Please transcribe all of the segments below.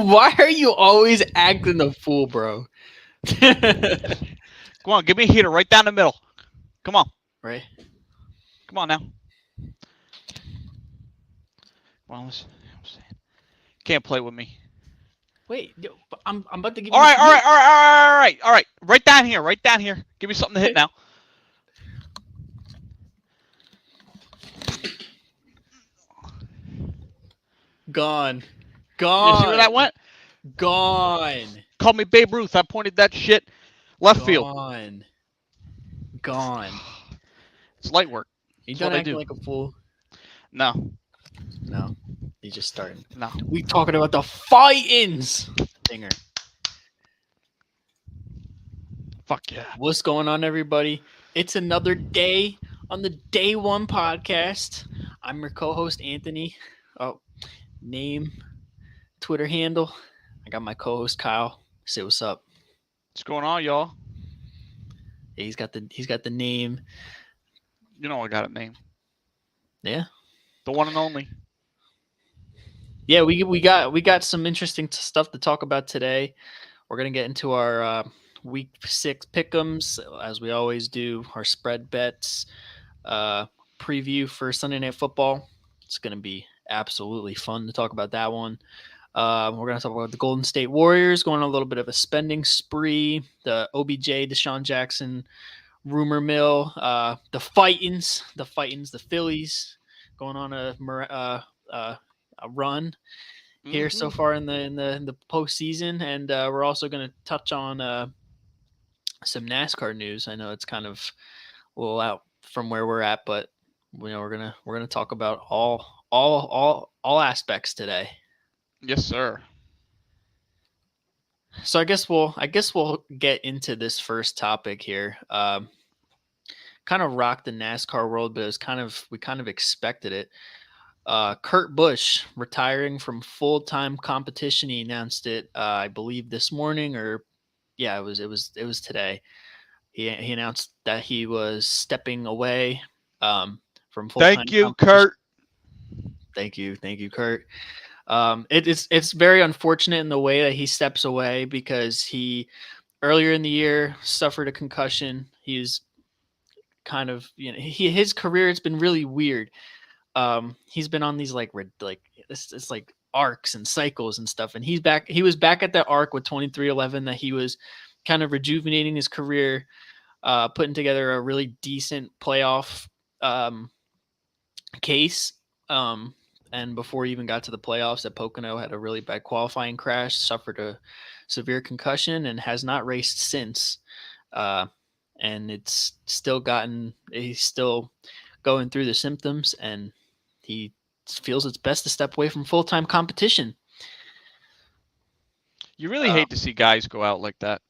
Why are you always acting the fool, bro? Come on, give me a heater right down the middle. Come on. Right? Come on now. Come on, listen. I'm saying. Can't play with me. Wait, I'm about to give All you right, some all right, heat. all right, all right, all right. Right down here, right down here. Give me something to hit now. Gone. You see where that Gone. went? Gone. Call me Babe Ruth. I pointed that shit left field. Gone. Gone. It's light work. You That's done what I acting do. like a fool? No, No. You just starting. no. We talking about the fightings. Dinger. Fuck yeah. What's going on, everybody? It's another day on the Day One podcast. I'm your co-host Anthony. Oh, name, Twitter handle. I got my co-host Kyle. Say what's up. What's going on, y'all? Yeah, he's got the name. You know I got a name. Yeah, The one and only. yeah. We got some interesting stuff to talk about today. We're gonna get into our week 6 pick'ems as we always do. Our spread bets, uh, preview for Sunday Night Football. It's gonna be absolutely fun to talk about that one. We're going to talk about the Golden State Warriors going on a little bit of a spending spree, the OBJ, Deshaun Jackson rumor mill, the Phillies going on a run here so Mm-hmm. far in the postseason, and we're also going to touch on some NASCAR news. I know it's kind of a little out from where we're at, but we're gonna talk about all aspects today. Yes, sir. So I guess we'll get into this first topic here. Kind of rocked the NASCAR world, but we kind of expected it. Kurt Busch retiring from full time competition. He announced it, I believe, this morning, or yeah, it was today. He announced that he was stepping away from full time Thank you, competition. Kurt. Thank you, Kurt. It's very unfortunate in the way that he steps away because he earlier in the year suffered a concussion. He's kind of his career has been really weird. He's been on these like it's like arcs and cycles and stuff, and he was back at that arc with 2311 that he was kind of rejuvenating his career, putting together a really decent playoff um, case. And before he even got to the playoffs at Pocono, had a really bad qualifying crash, suffered a severe concussion, and has not raced since. Uh, and he's still going through the symptoms, and he feels it's best to step away from full time competition. You really Uh, hate to see guys go out like that,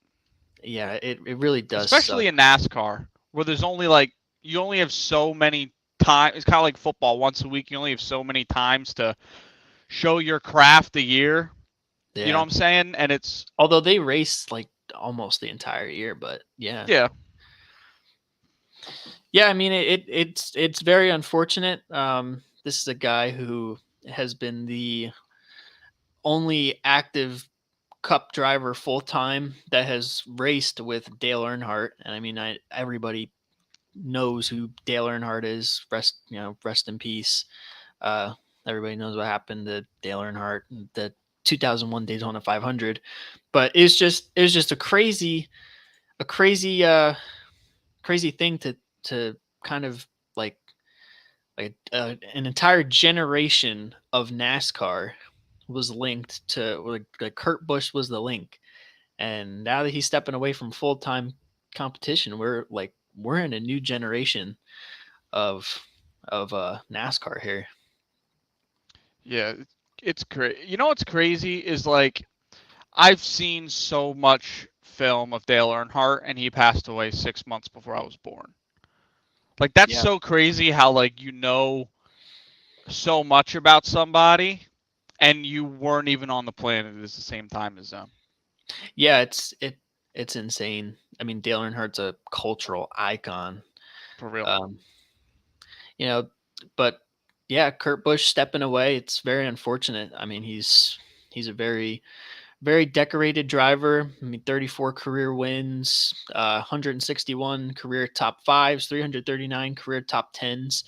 yeah, it really does suck. especially in NASCAR, where there's only like you only have so many times. It's kind of like football. Once a week, you only have so many times to show your craft a year. You know what Yeah, I'm saying? And it's although they race like almost the entire year, but yeah, yeah, yeah. I mean, it's very unfortunate. This is a guy who has been the only active Cup driver full time that has raced with Dale Earnhardt, and I mean, everybody knows who Dale Earnhardt is. Rest in peace. Uh, Everybody knows what happened to Dale Earnhardt, the 2001 Daytona 500. But it's just a crazy thing to kind of an entire generation of NASCAR was linked to like Kurt Busch was the link, and now that he's stepping away from full time competition, we're in a new generation of NASCAR here. yeah. It's crazy. You know what's crazy is like I've seen so much film of Dale Earnhardt, and he passed away 6 months before I was born. Like that's Yeah, so crazy how like you know so much about somebody and you weren't even on the planet at the same time as them. yeah, it's insane. I mean, Dale Earnhardt's a cultural icon. For real. Um, you know, but yeah, Kurt Busch stepping away. It's very unfortunate. I mean, He's a very very decorated driver. I mean, 34 career wins, 161 career top fives, 339 career top tens.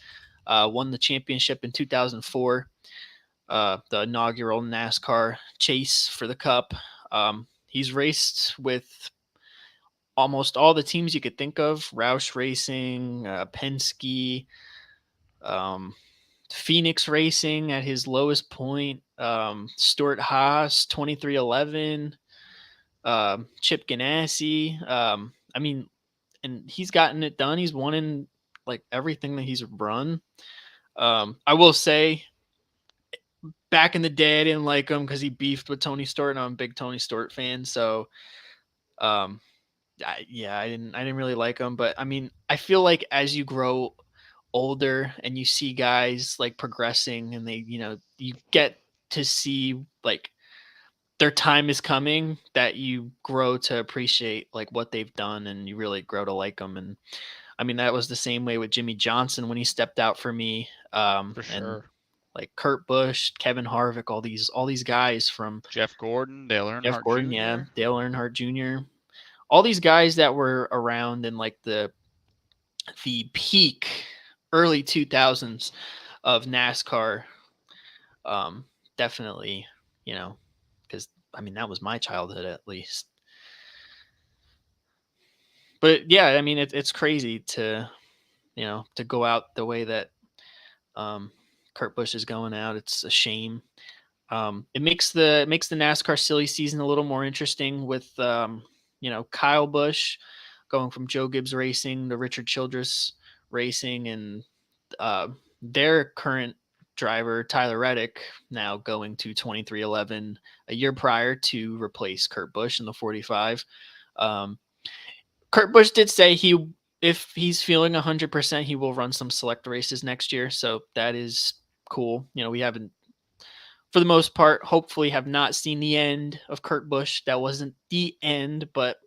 Won the championship in 2004, the inaugural NASCAR chase for the Cup. He's raced with almost all the teams you could think of: Roush Racing, Penske, um, Phoenix Racing at his lowest point, Stuart Haas, 2311, Chip Ganassi. I mean, and he's gotten it done. He's won in like everything that he's run. I will say, back in the day, I didn't like him because he beefed with Tony Stewart, and I'm a big Tony Stewart fan. So, um, I didn't really like him. But I mean, I feel like as you grow older and you see guys like progressing, and they, you get to see like their time is coming, that you grow to appreciate like what they've done, and you really grow to like them. And I mean, that was the same way with Jimmy Johnson when he stepped out for me. For And sure. like Kurt Busch, Kevin Harvick, all these guys from Jeff Gordon, Dale Jeff Earnhardt Gordon, Jr. Dale Earnhardt Jr., all these guys that were around in like the peak early 2000s of NASCAR. Definitely, because I mean, that was my childhood at least. But yeah, I mean, it's crazy to to go out the way that Kurt Busch is going out. It's a shame. It makes the NASCAR silly season a little more interesting with Kyle Busch going from Joe Gibbs Racing to Richard Childress Racing, and their current driver Tyler Reddick now going to 2311 a year prior to replace Kurt Busch in the 45. Kurt Busch did say if he's feeling 100%, he will run some select races next year. So that is cool. We haven't, for the most part, hopefully have not seen the end of Kurt Busch. That wasn't the end, but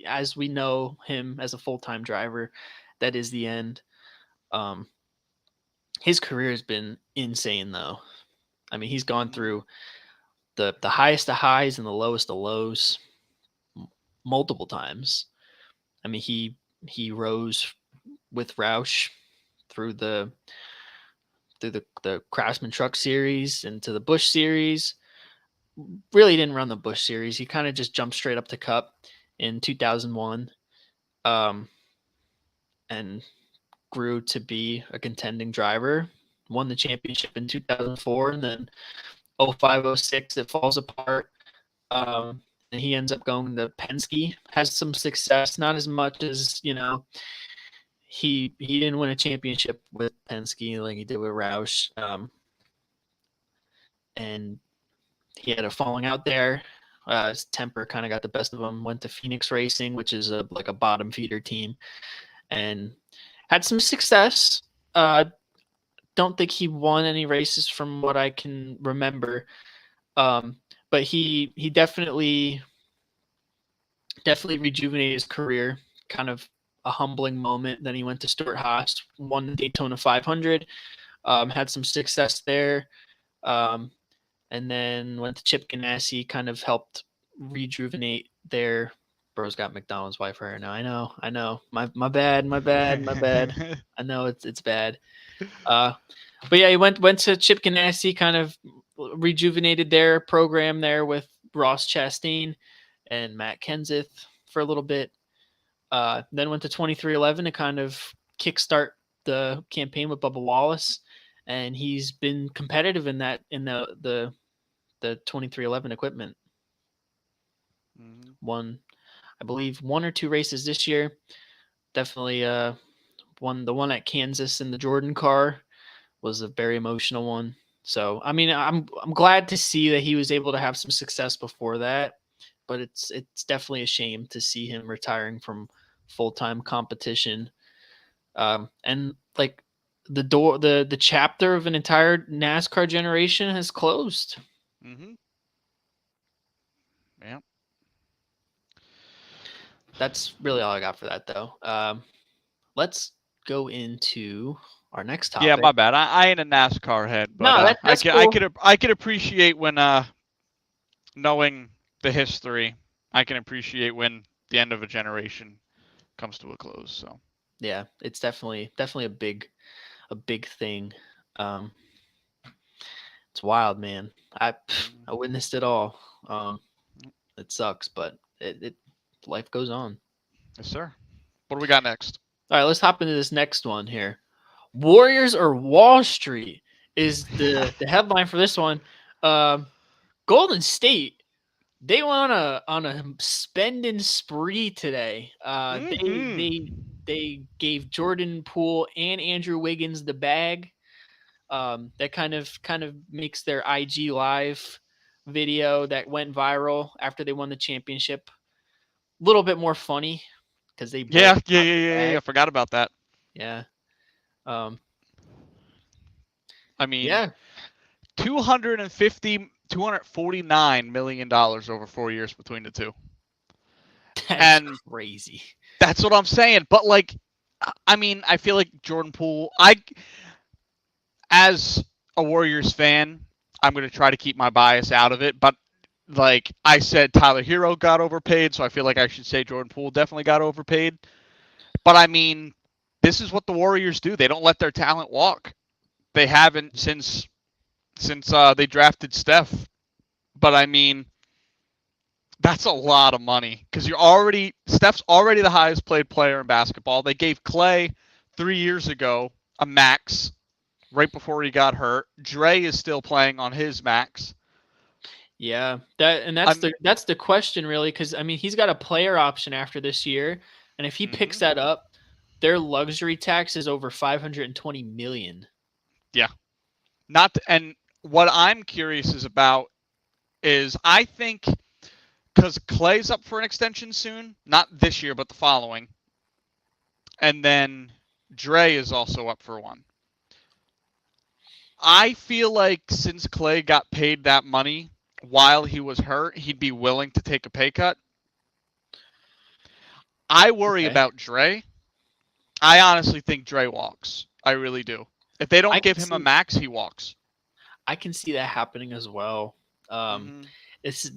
as we know him as a full-time driver, that is the end. His career has been insane, though. I mean, he's gone through the highest of highs and the lowest of lows multiple times. I mean, he rose with Roush through the Craftsman Truck Series into the Busch Series. Really didn't run the Busch Series. He kind of just jumped straight up to Cup in 2001, and grew to be a contending driver. Won the championship in 2004, and then 05, 06, it falls apart. And he ends up going to Penske. Has some success, not as much as he didn't win a championship with Penske like he did with Roush. And he had a falling out there. His temper kind of got the best of him. Went to Phoenix Racing, which is like a bottom feeder team, and had some success. Don't think he won any races from what I can remember. But he definitely rejuvenated his career. Kind of a humbling moment. Then he went to Stuart Haas, won the Daytona 500, had some success there, and then went to Chip Ganassi. Kind of helped rejuvenate their. Bro's got McDonald's wife right now. I know. My bad. I know it's bad. But yeah, he went to Chip Ganassi, kind of rejuvenated their program there with Ross Chastain and Matt Kenseth for a little bit. Then went to 2311 to kind of kickstart the campaign with Bubba Wallace, and he's been competitive in the 2311 equipment. Won, I believe, 1 or 2 races this year. Definitely won the one at Kansas in the Jordan car. Was a very emotional one. So, I mean, I'm glad to see that he was able to have some success before that, but it's definitely a shame to see him retiring from full-time competition. And like the chapter of an entire NASCAR generation has closed. Mm-hmm. Yeah. That's really all I got for that, though. Let's go into our next topic. Yeah, my bad. I ain't a NASCAR head, but no, that's cool. I could appreciate when knowing the history, I can appreciate when the end of a generation comes to a close. So Yeah, it's definitely a big thing. Um, it's wild, man. I witnessed it all. Um, it sucks, but it life goes on. yes, sir. What do we got next? All right, let's hop into this next one here. Warriors or Wall Street is the headline for this one. Golden State, they went on a spending spree today. They gave Jordan Poole and Andrew Wiggins the bag. That kind of makes their IG live video that went viral after they won the championship a little bit more funny because they both got the bag. I forgot about that. Yeah. Um, I mean, yeah. $249 million over 4 years between the two. That's crazy. That's what I'm saying. But like, I mean, I feel like Jordan Poole. As a Warriors fan, I'm going to try to keep my bias out of it. But like I said, Tyler Hero got overpaid, so I feel like I should say Jordan Poole definitely got overpaid. But I mean, this is what the Warriors do. They don't let their talent walk. They haven't since they drafted Steph. But I mean, that's a lot of money because Steph's already the highest paid player in basketball. They gave Clay 3 years ago a max right before he got hurt. Dre is still playing on his max. Yeah, that's the question really, because I mean he's got a player option after this year, and if he picks that up, their luxury tax is over $520 million. Yeah, and what I'm curious about is I think because Clay's up for an extension soon, not this year but the following, and then Dre is also up for one. I feel like since Clay got paid that money while he was hurt, he'd be willing to take a pay cut. I worry about Dre. I honestly think Dre walks. I really do. If they don't give him a max, he walks. I can see that happening as well. It's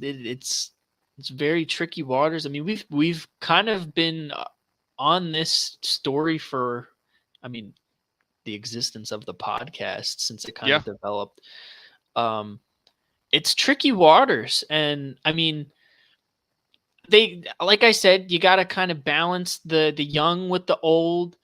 very tricky waters. I mean, we've kind of been on this story for, I mean, the existence of the podcast since it kind of developed. It's tricky waters, and I mean, they, like I said, you got to kind of balance the young with the old.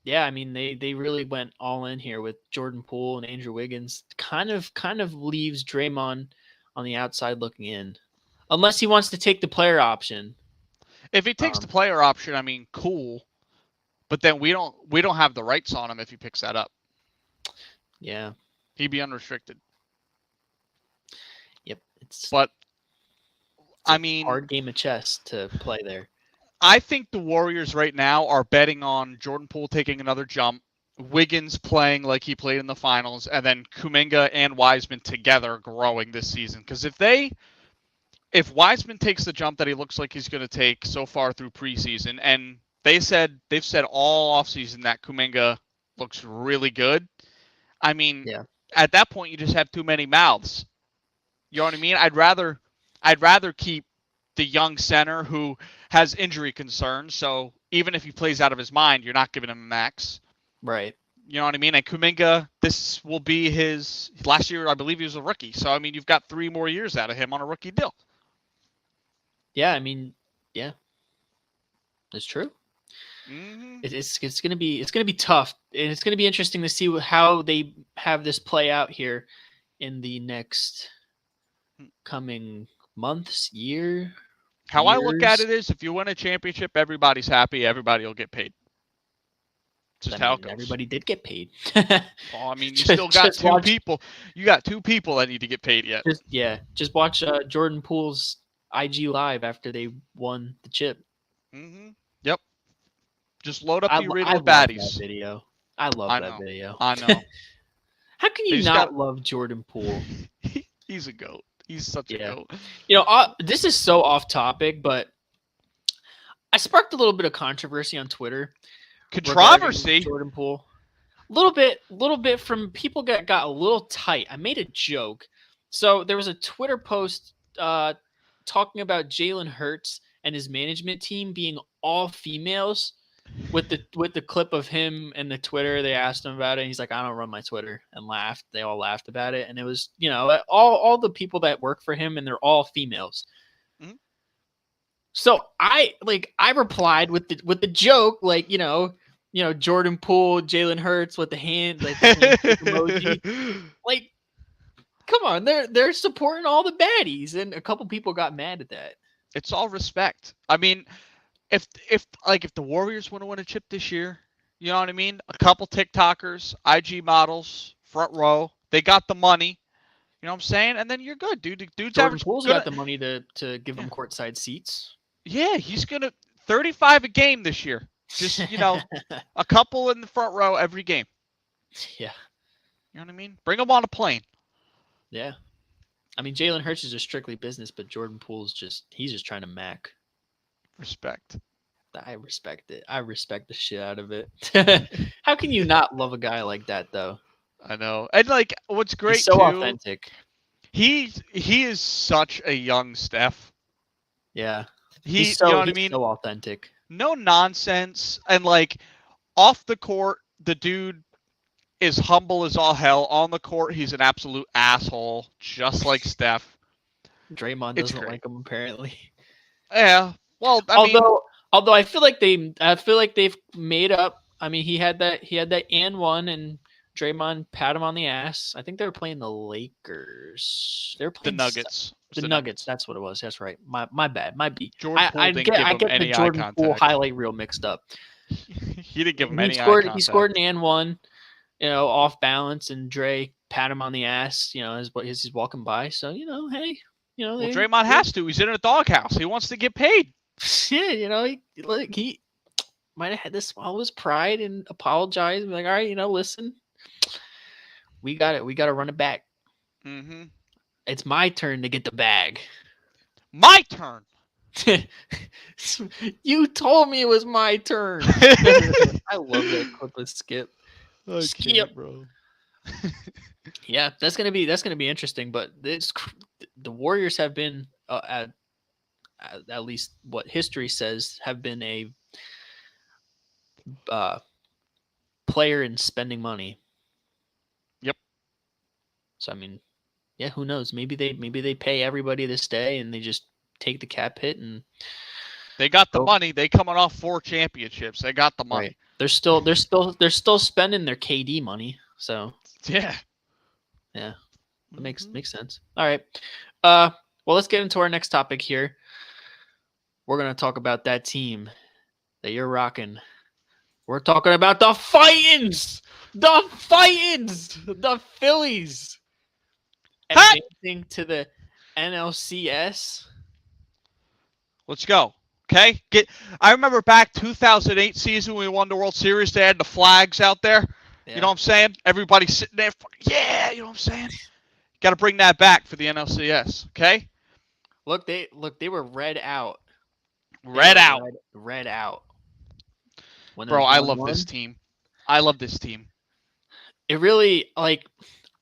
Yeah, I mean, they really went all in here with Jordan Poole and Andrew Wiggins. Kind of leaves Draymond on the outside looking in, unless he wants to take the player option. If he takes the player option, I mean, cool. But then we don't have the rights on him if he picks that up. Yeah. He'd be unrestricted. Yep. I mean, hard game of chess to play there. I think the Warriors right now are betting on Jordan Poole taking another jump, Wiggins playing like he played in the finals, and then Kuminga and Wiseman together growing this season. Because if Wiseman takes the jump that he looks like he's going to take so far through preseason, and they've said all offseason that Kuminga looks really good. I mean, at that point you just have too many mouths. You know what I mean? I'd rather keep the young center who has injury concerns. So even if he plays out of his mind, you're not giving him a max. Right. You know what I mean? And Kuminga, this will be his last year. I believe he was a rookie. So I mean, you've got 3 more years out of him on a rookie deal. Yeah, I mean, yeah, it's true. It's gonna be tough, and it's gonna be interesting to see how they have this play out here in the next coming months, years. I look at it is, if you win a championship, everybody's happy. Everybody will get paid. Just how it goes. Everybody did get paid. Well, I mean, you still got 2 people. You got 2 people that need to get paid yet. Just watch Jordan Poole's IG live after they won the chip. Yep. Just load up the original baddies. That video. I love that video. I know. How can you not love Jordan Poole? He's a goat. He's such a goat. You know, this is so off topic, but I sparked a little bit of controversy on Twitter. Controversy? Jordan Poole. A little bit from people got a little tight. I made a joke So there was a Twitter post talking about Jalen Hurts and his management team being all females. With the clip of him and the Twitter, they asked him about it. And he's like, "I don't run my Twitter," and laughed. They all laughed about it, and it was all the people that work for him, and they're all females. Mhm. So I replied with the joke, like Jordan Poole, Jalen Hurts with the hand like the handshake emoji. Like, come on, they're supporting all the baddies, and a couple people got mad at that. It's all respect. I mean, if the Warriors want to win a chip this year, you know what I mean? A couple TikTokers, IG models, front row, they got the money. You know what I'm saying? And then you're good, dude. Dude's Jordan average. Poole's got the money to give Yeah. them courtside seats. Yeah, he's gonna 35 a game this year. Just a couple in the front row every game. Yeah. You know what I mean? Bring him on a plane. Yeah. I mean, Jalen Hurts is just strictly business, but Jordan Poole's he's just trying to mac. Respect. I respect it. I respect the shit out of it. How can you not love a guy like that, though? I know. And like, what's great He's so too, authentic. He is such a young Steph. Yeah. You so, know what I mean? So authentic. No nonsense. And like, off the court, the dude is humble as all hell. On the court, he's an absolute asshole, just like Steph. Draymond doesn't like him, apparently. Yeah. Well, although I feel like they've made up. I mean, he had that and one, and Draymond pat him on the ass. I think they were playing the Lakers. They were playing the Nuggets. The Nuggets. That's what it was. That's right. My bad. My B. Jordan Poole didn't give him any the Jordan Poole highlight reel mixed up. He didn't give him any eye contact. He scored an and one, off balance, and Dre pat him on the ass, as he's walking by. So hey, well, Draymond has to. He's in a doghouse. He wants to get paid. Yeah, he might have had to swallow his pride and apologize. And be like, all right, listen, we got it. We got to run it back. Mm-hmm. It's my turn to get the bag. My turn. You told me it was my turn. I love that clip of Skip. Skip, bro. Yeah, that's gonna be interesting. But the Warriors have been at least what history says have been a player in spending money. Yep. So I mean, yeah, who knows? Maybe they pay everybody to stay and they just take the cap hit and they got the money. They coming off 4 championships. They got the money. Right. They're still spending their KD money. So yeah, that makes sense. All right. Well, let's get into our next topic here. We're gonna talk about that team that you're rocking. We're talking about the Fightins, the Phillies, advancing to the NLCS. Let's go. Okay. I remember back 2008 season when we won the World Series. They had the flags out there. Yeah. You know what I'm saying? Everybody sitting there. Yeah. You know what I'm saying? Got to bring that back for the NLCS. Okay. Look, they were red out. Red out. Bro, I love this team. I love this team. It really and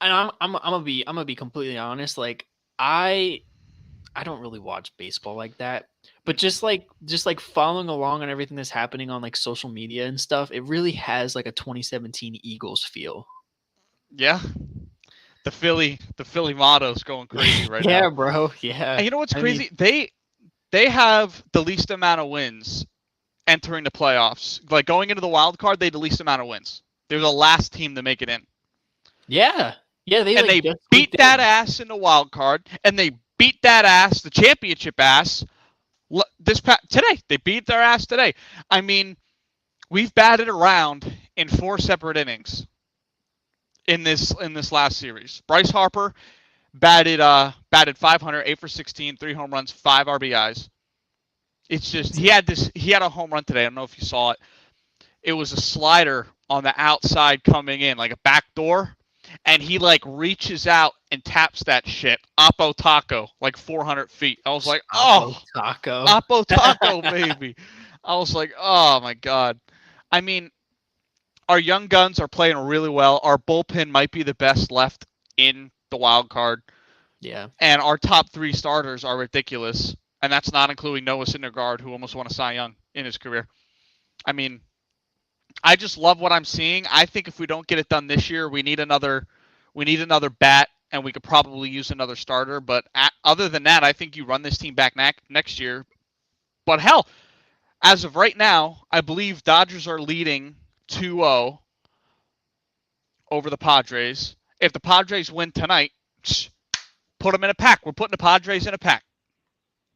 I'm gonna be completely honest. Like I don't really watch baseball like that, but just like following along on everything that's happening on like social media and stuff, it really has like a 2017 Eagles feel. Yeah. The Philly motto's going crazy right now. Yeah, bro. Yeah. And you know what's crazy? They have the least amount of wins entering the playoffs. Like going into the wild card, they had the least amount of wins. They're the last team to make it in. Yeah. Yeah, they beat that ass in the wild card, and they beat that ass, the championship ass, today. They beat their ass today. I mean, we've batted around in 4 separate innings in this last series. Bryce Harper batted 500, 8 for 16, 3 home runs, 5 RBIs. It's just he had a home run today. I don't know if you saw it. It was a slider on the outside coming in, like a back door, and he like reaches out and taps that shit. Oppo Taco, like 400 feet. I was like, oh, Oppo Taco, baby. I was like, oh my God. I mean, our young guns are playing really well. Our bullpen might be the best left in the wild card. Yeah. And our top 3 starters are ridiculous. And that's not including Noah Syndergaard, who almost won a Cy Young in his career. I mean, I just love what I'm seeing. I think if we don't get it done this year, we need another bat, and we could probably use another starter. But other than that, I think you run this team back next year. But hell, as of right now, I believe Dodgers are leading 2-0 over the Padres. If the Padres win tonight, put them in a pack. We're putting the Padres in a pack.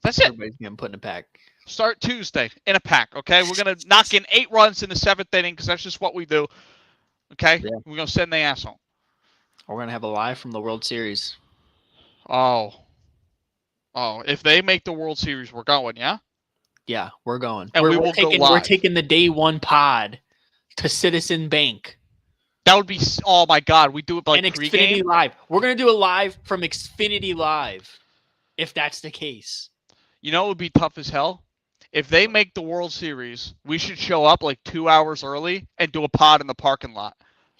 That's it. Everybody's getting put in a pack. Start Tuesday in a pack, okay? We're going to knock in 8 runs in the 7th inning because that's just what we do, okay? Yeah. We're going to send the ass home. We're going to have a live from the World Series. Oh, if they make the World Series, we're going, yeah? Yeah, we're going. And we will go live. We're taking the day one pod to Citizen Bank. That would be, oh my God, we do it like and pregame? Xfinity Live. We're going to do a live from Xfinity Live, if that's the case. You know it would be tough as hell? If they make the World Series, we should show up like 2 hours early and do a pod in the parking lot.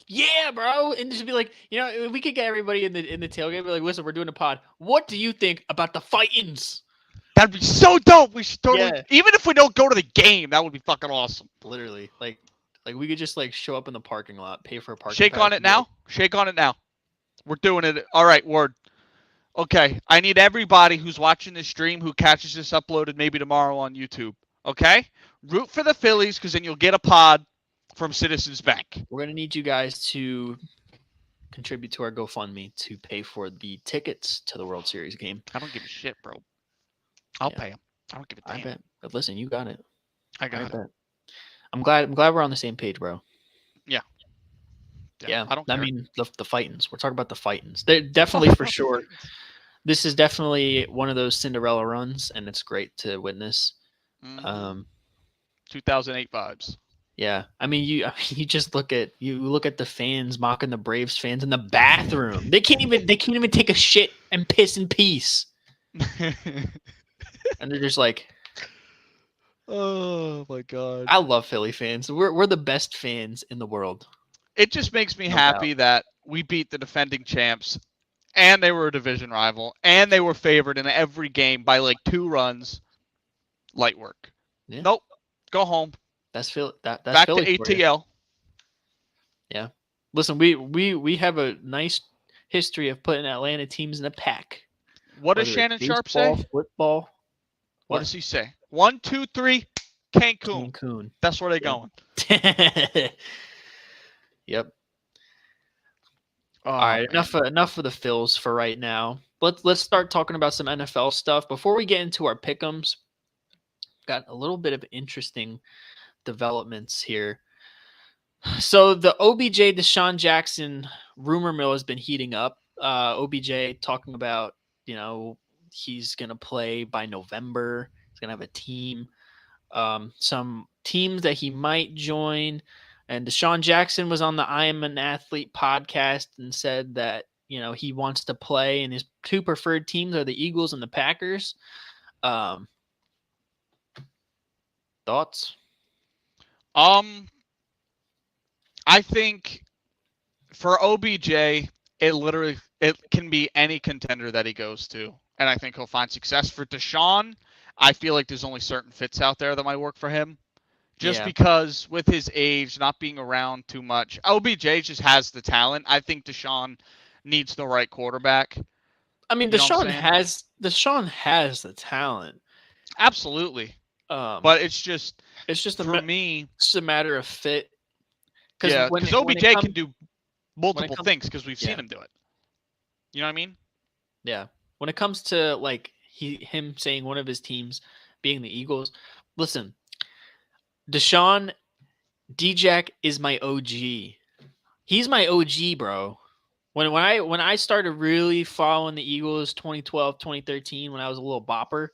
Yeah, bro. And just be like, we could get everybody in the tailgate. Be like, listen, we're doing a pod. What do you think about the fightings? That'd be so dope. We should totally, Yeah. even if we don't go to the game, that would be fucking awesome. Literally, like we could just like show up in the parking lot, pay for a parking. Shake on it now. Shake on it now. We're doing it. All right, word. Okay, I need everybody who's watching this stream who catches this uploaded maybe tomorrow on YouTube. Okay, root for the Phillies because then you'll get a pod from Citizens Bank. We're gonna need you guys to contribute to our GoFundMe to pay for the tickets to the World Series game. I don't give a shit, bro. I'll pay them. I don't give a damn. I bet. But listen, you got it. I got it. I'm glad we're on the same page, bro. Yeah. I don't care. I mean, the fightings. We're talking about the fightings. They're definitely for sure. This is definitely one of those Cinderella runs, and it's great to witness. 2008 vibes. Yeah, I mean, you just look at the fans mocking the Braves fans in the bathroom. They can't even take a shit and piss in peace, and they're just like, oh my God. I love Philly fans. We're the best fans in the world. It just makes me happy that we beat the defending champs, and they were a division rival, and they were favored in every game by like 2 runs. Light work. Yeah. Nope. Go home. That's Philly. That's back Philly to ATL. Yeah. Listen, we have a nice history of putting Atlanta teams in a pack. What does Shannon Sharp say? Football. What does he say? 1, 2, 3, Cancun. That's where they're going. Yep. Oh, all right, enough of the Phils for right now. Let's start talking about some NFL stuff before we get into our pick'ems. Got a little bit of interesting developments here. So the OBJ Deshaun Jackson rumor mill has been heating up. OBJ talking about he's gonna play by November. He's gonna have a team. Some teams that he might join. And Deshaun Jackson was on the I Am an Athlete podcast and said that, he wants to play, and his 2 preferred teams are the Eagles and the Packers. Thoughts? I think for OBJ, it can be any contender that he goes to, and I think he'll find success. For Deshaun, I feel like there's only certain fits out there that might work for him. Just because with his age, not being around too much, OBJ just has the talent. I think Deshaun needs the right quarterback. I mean, Deshaun has the talent. Absolutely. But it's just for me, it's a matter of fit. Because OBJ can do multiple things because we've seen him do it. You know what I mean? Yeah. When it comes to like him saying one of his teams being the Eagles, listen. Deshaun D-Jack is my OG. He's my OG, bro. When I started really following the Eagles 2012, 2013, when I was a little bopper,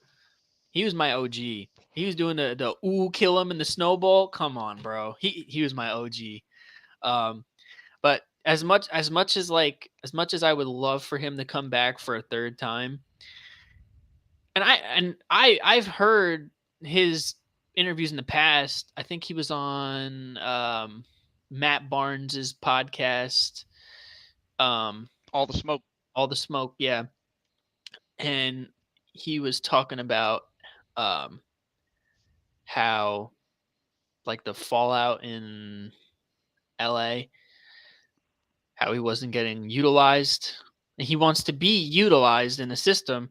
he was my OG. He was doing the kill him in the snowball. Come on, bro. He was my OG. But as much as I would love for him to come back for a 3rd time, and I've heard his interviews in the past. I think he was on Matt Barnes's podcast. All the Smoke. Yeah. and he was talking about um, how like the fallout in LA, how he wasn't getting utilized. And he wants to be utilized in a system.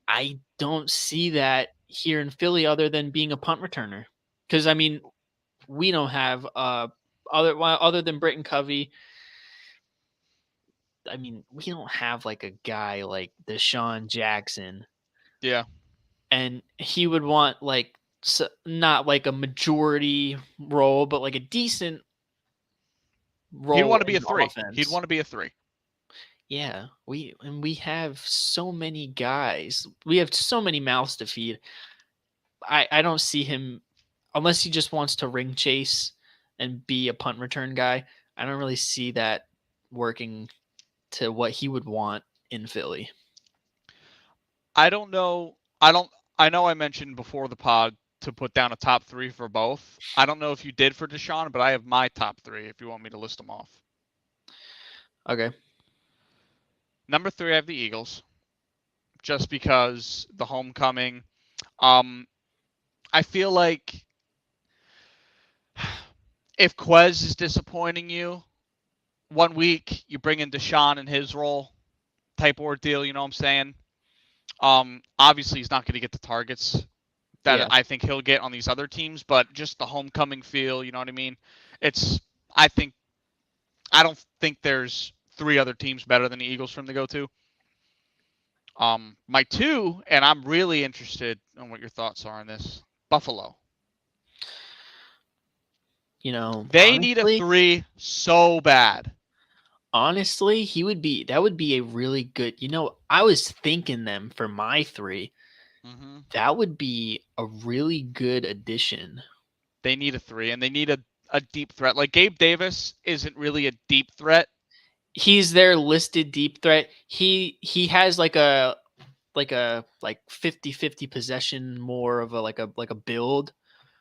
I don't see that here in Philly other than being a punt returner. Because I mean, we don't have other than Britton Covey. I mean, we don't have like a guy like Deshaun Jackson, Yeah. and he would want like not like a majority role, but like a decent He'd role want to be in a the 3. He'd offense. want to be a 3. Yeah, we have so many guys. We have so many mouths to feed. I don't see him unless he just wants to ring chase and be a punt return guy. I don't really see that working to what he would want in Philly. I don't know. I know I mentioned before the pod to put down a top 3 for both. I don't know if you did for Deshaun, but I have my top 3 if you want me to list them off. Okay. Number 3, I have the Eagles, just because the homecoming. I feel like if Quez is disappointing you, 1 week you bring in Deshaun in his role type ordeal. You know what I'm saying? Obviously he's not going to get the targets that Yeah. I think he'll get on these other teams, but just the homecoming feel. You know what I mean? I think I don't think there's 3 other teams better than the Eagles for him to go to. My 2, and I'm really interested in what your thoughts are on this. Buffalo. You know, They need a 3 so bad. honestly, that would be a really good, I was thinking them for my 3. Mm-hmm. That would be a really good addition. They need a 3, and they need a deep threat. Like Gabe Davis isn't really a deep threat. He's their listed deep threat. He has like a 50-50 possession, more of a like a build.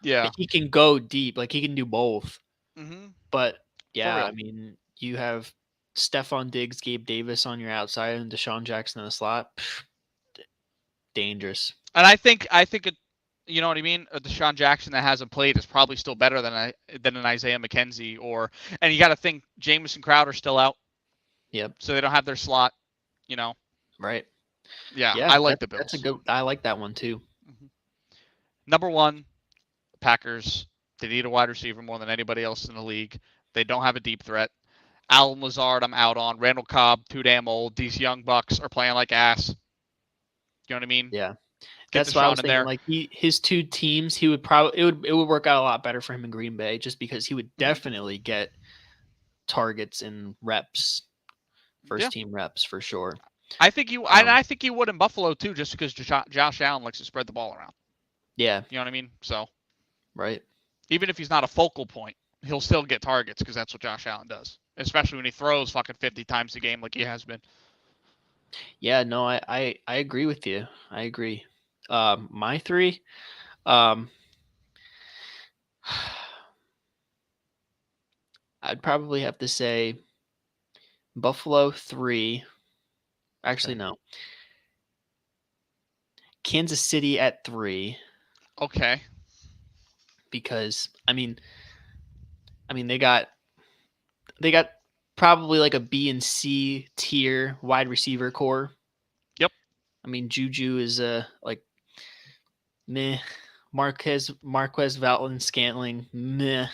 Yeah. He can go deep, like he can do both. Mm-hmm. But For yeah, I real. mean, you have Stephon Diggs, Gabe Davis on your outside, and Deshaun Jackson in the slot. Dangerous. And I think you know what I mean. A Deshaun Jackson that hasn't played is probably still better than an Isaiah McKenzie and you got to think Jamison Crowder's still out. Yep. So they don't have their slot. You know. Right. Yeah, Yeah, I like the that's a Bills. good. I like that one too. Mm-hmm. Number 1, Packers. They need a wide receiver more than anybody else in the league. They don't have a deep threat. Alan Lazard, I'm out on. Randall Cobb, too damn old. These young bucks are playing like ass. You know what I mean? Yeah. Get That's what I was Deshaun in thinking. there. Like his 2 teams, he would probably it would work out a lot better for him in Green Bay, just because he would definitely get targets and reps, first team reps for sure. I think he would in Buffalo too, just because Josh Allen likes to spread the ball around. Yeah. You know what I mean? So right. Even if he's not a focal point, he'll still get targets because that's what Josh Allen does, especially when he throws fucking 50 times a game like he has been. Yeah, no, I agree with you. I agree. My 3, I'd probably have to say Buffalo 3. Actually, no. Kansas City at 3. Okay. Because I mean they got probably like a B and C tier wide receiver core. Yep. I mean, Juju is like meh. Marquez Valdes-Scantling, meh.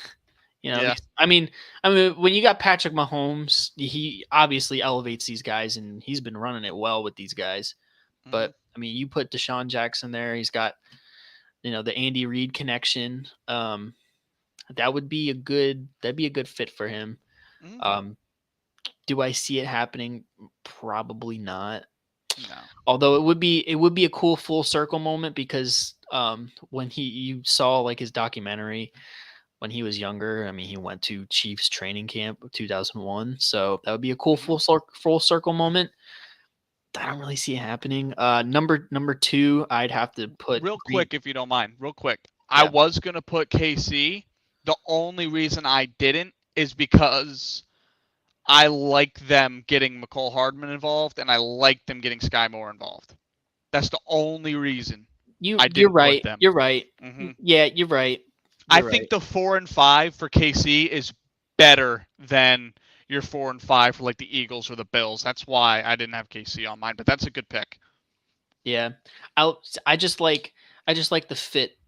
Yeah. I mean, when you got Patrick Mahomes, he obviously elevates these guys, and he's been running it well with these guys. Mm-hmm. But I mean, you put Deshaun Jackson there, he's got the Andy Reid connection. That'd be a good fit for him. Mm-hmm. Do I see it happening? Probably not. No. Although it would be a cool full circle moment, because when you saw like his documentary when he was younger, I mean, he went to Chiefs training camp of 2001, so that would be a cool full circle moment. I don't really see it happening. Number 2, I'd have to put real quick, if you don't mind. Real quick, Yeah. I was gonna put KC. The only reason I didn't is because I like them getting McCole Hardman involved, and I like them getting Sky Moore involved. That's the only reason I You're didn't put right. them. You're right. Hmm Yeah, you're right. I You're think right. the 4 and 5 for KC is better than your 4 and 5 for like the Eagles or the Bills. That's why I didn't have KC on mine, but that's a good pick. Yeah. I I just like the fit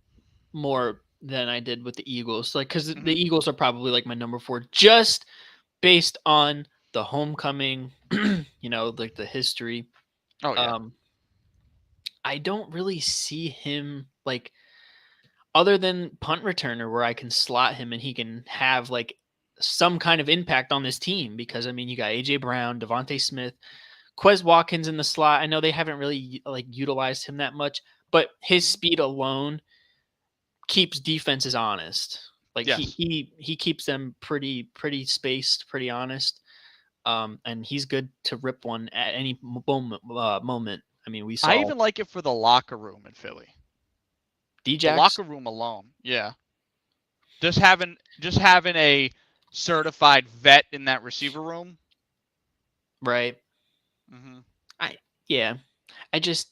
more than I did with the Eagles. Like cuz the Hmm Eagles are probably like my number 4 just based on the homecoming, like the history. Oh yeah, Um I don't really see him like other than punt returner where I can slot him and he can have like some kind of impact on this team because I mean you got AJ Brown, Devontae Smith, Quez Watkins in the slot. I know they haven't really like utilized him that much, but his speed alone keeps defenses honest. Like yes. he keeps them pretty spaced, pretty honest. And he's good to rip one at any moment. I mean, we I saw even like it for the locker room in Philly. The Djax, locker room alone, yeah. Just having a certified vet in that receiver room. right? Hmm I yeah. I just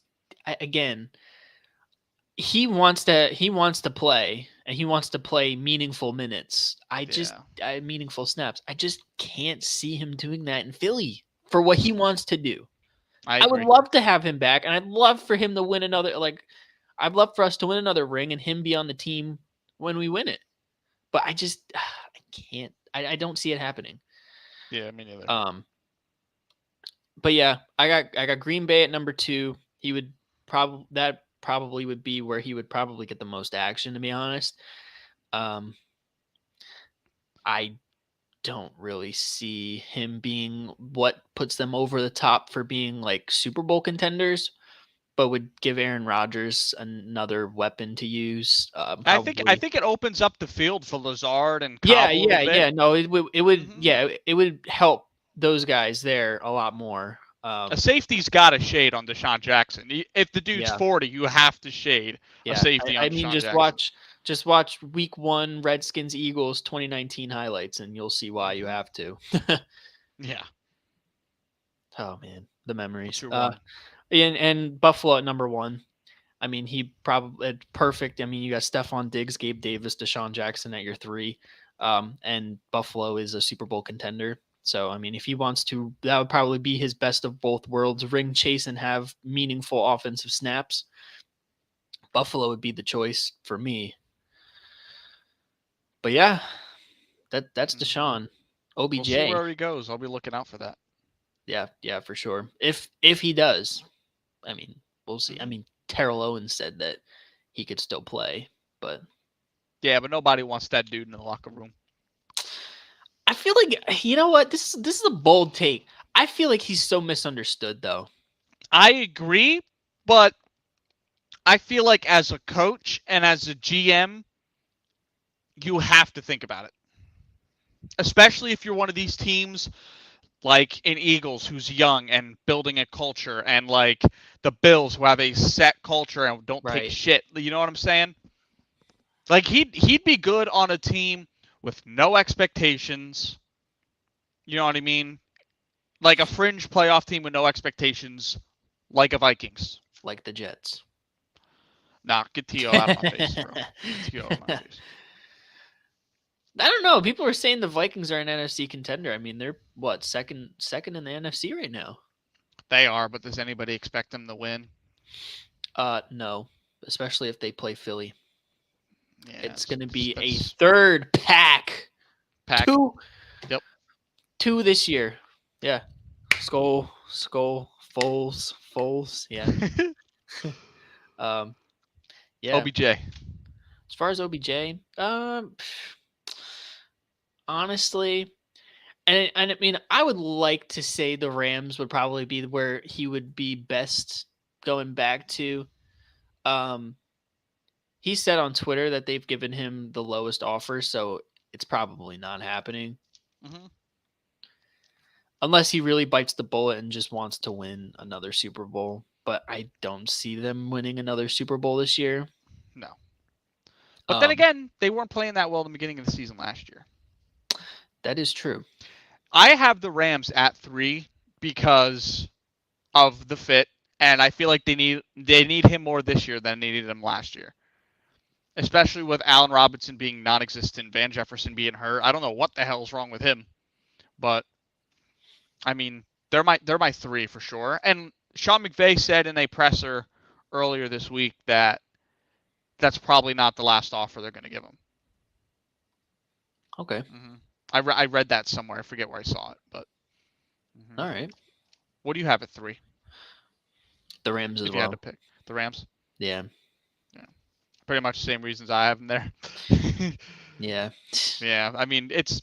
again, he wants to play and he wants to play meaningful minutes. Yeah, Meaningful snaps. I just can't see him doing that in Philly for what he wants to do. I I would agree. love to have him back and I'd love for him to win another I'd love for us to win another ring and him be on the team when we win it. But I just I can't I don't see it happening. Yeah, me neither. Um but yeah, I got Green Bay at number 2. He would probably would be where he would probably get the most action to be honest. Um I don't really see him being what puts them over the top for being like Super Bowl contenders, but would give Aaron Rodgers another weapon to use. I Probably. think it opens up the field for Lazard and Yeah, Cobb a little bit. yeah. No, Hmm it would help those guys there a lot more. A safety's got to shade on Deshaun Jackson. If the dude's Yeah, 40, you have to shade a yeah. safety on I mean, Deshaun Jackson. just watch Week 1 Redskins Eagles 2019 highlights, and you'll see why you Hmm have to. Yeah, Oh man, the what's memories. your one? And Buffalo at number 1. I mean, he probably perfect. I mean, you got Stephon Diggs, Gabe Davis, Deshaun Jackson at your 3. And Buffalo is a Super Bowl contender. So, I mean, if he wants to, that would probably be his best of both worlds, ring chase and have meaningful offensive snaps. Buffalo would be the choice for me. But yeah, that's Hmm Deshaun. We'll see OBJ. where he goes. I'll be looking out for that. Yeah, for sure. If he does, I mean, we'll see. I Hmm mean, Terrell Owens said that he could still play, but Yeah, but nobody wants that dude in the locker room. I feel like you know what this is a bold take. I feel like he's so misunderstood though. I agree, but I feel like as a coach and as a GM, you have to think about it. Especially if you're one of these teams like in Eagles who's young and building a culture, and like the Bills who have a set culture and don't take Right. shit. You know what I'm saying? Like he'd be good on a team with no expectations. You know what I mean? Like a fringe playoff team with no expectations, like a Vikings. Like the Jets. Nah, get T.O. out of my face, bro. Get T.O. out of my I face. don't know. People are saying the Vikings are an NFC contender. I mean, they're what second in the NFC right now. They are, but does anybody expect them to win? No, especially if they play Philly. Yeah, It's going to be a that's third pack. pack. Two Yep. two this year. Yeah. Skull, Foles. Yeah. Um. Yeah. OBJ. As far as OBJ, honestly, and I mean, I would like to say the Rams would probably be where he would be best going back to. Um, he said on Twitter that they've given him the lowest offer, so it's probably not happening Hmm unless he really bites the bullet and just wants to win another Super Bowl. But I don't see them winning another Super Bowl this year. No. But then Um, again, they weren't playing that well in the beginning of the season last year. that is true. I have the Rams at 3 because of the fit, and I feel like they need him more this year than they needed him last year. Especially with Allen Robinson being non-existent, Van Jefferson being hurt. I don't know what the hell's wrong with him, but I mean, they're my 3 for sure. And Sean McVay said in a presser earlier this week that that's probably not the last offer they're going to give him. Okay. Mm-hmm. I read that somewhere. I forget where I saw it, but. All right. What do you have at 3? The Rams as If well. you had to pick the Rams. Yeah. Pretty much the same reasons I have them there. Yeah. Yeah, I mean it's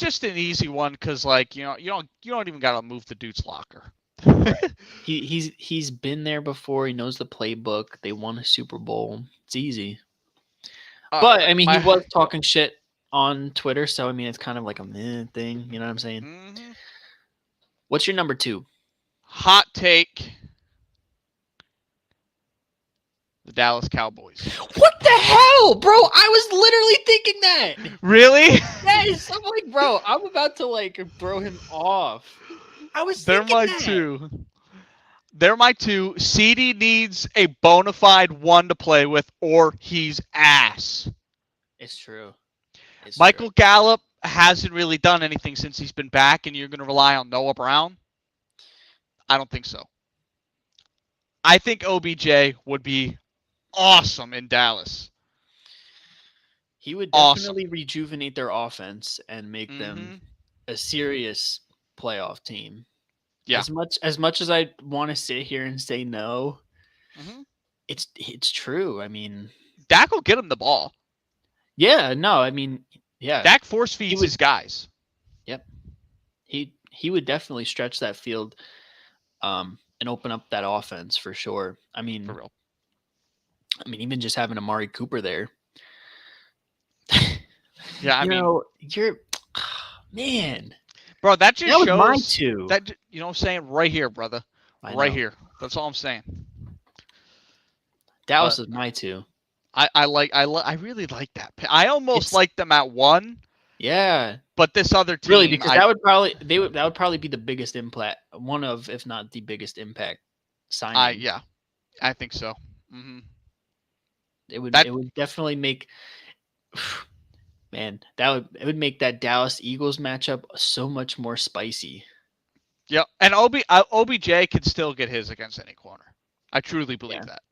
just an easy one because like you don't even gotta move the dude's locker. He's been there before. He knows the playbook. They won a Super Bowl. It's easy. But I mean, he was talking shit on Twitter, so I mean, it's kind of like a meh thing. You know what I'm saying? Mm-hmm. What's your number 2? Hot take. The Dallas Cowboys. What the hell, bro? I was literally thinking that. Really? Yes. I'm like, bro, I'm about to like throw him off. I was thinking They're my that. 2. They're my 2. CD needs a bona fide one to play with, or he's ass. It's true. Michael Gallup hasn't really done anything since he's been back, and you're going to rely on Noah Brown? I don't think so. I think OBJ would be awesome in Dallas. He would definitely rejuvenate their offense and make them a serious playoff team. Yeah. As much as I want to sit here and say no, it's true. I mean, Dak will get him the ball. Yeah, no, I mean, yeah. Dak force feeds his guys. Yep. He would definitely stretch that field and open up that offense for sure. I mean, for real. I mean, even just having Amari Cooper there. Yeah, I mean, you're man. Bro, that just shows my 2. That you know what I'm saying? Right here, brother. Right here. That's all I'm saying. Dallas is my 2. I really like that. I almost like them at 1. Yeah. But this other team, really, because that would probably be the biggest impact, one of, if not the biggest impact signing. Yeah, I think so. Mm-hmm. It would definitely make, man, it would make that Dallas Eagles matchup so much more spicy. Yeah, and OBJ could still get his against any corner. I truly believe that.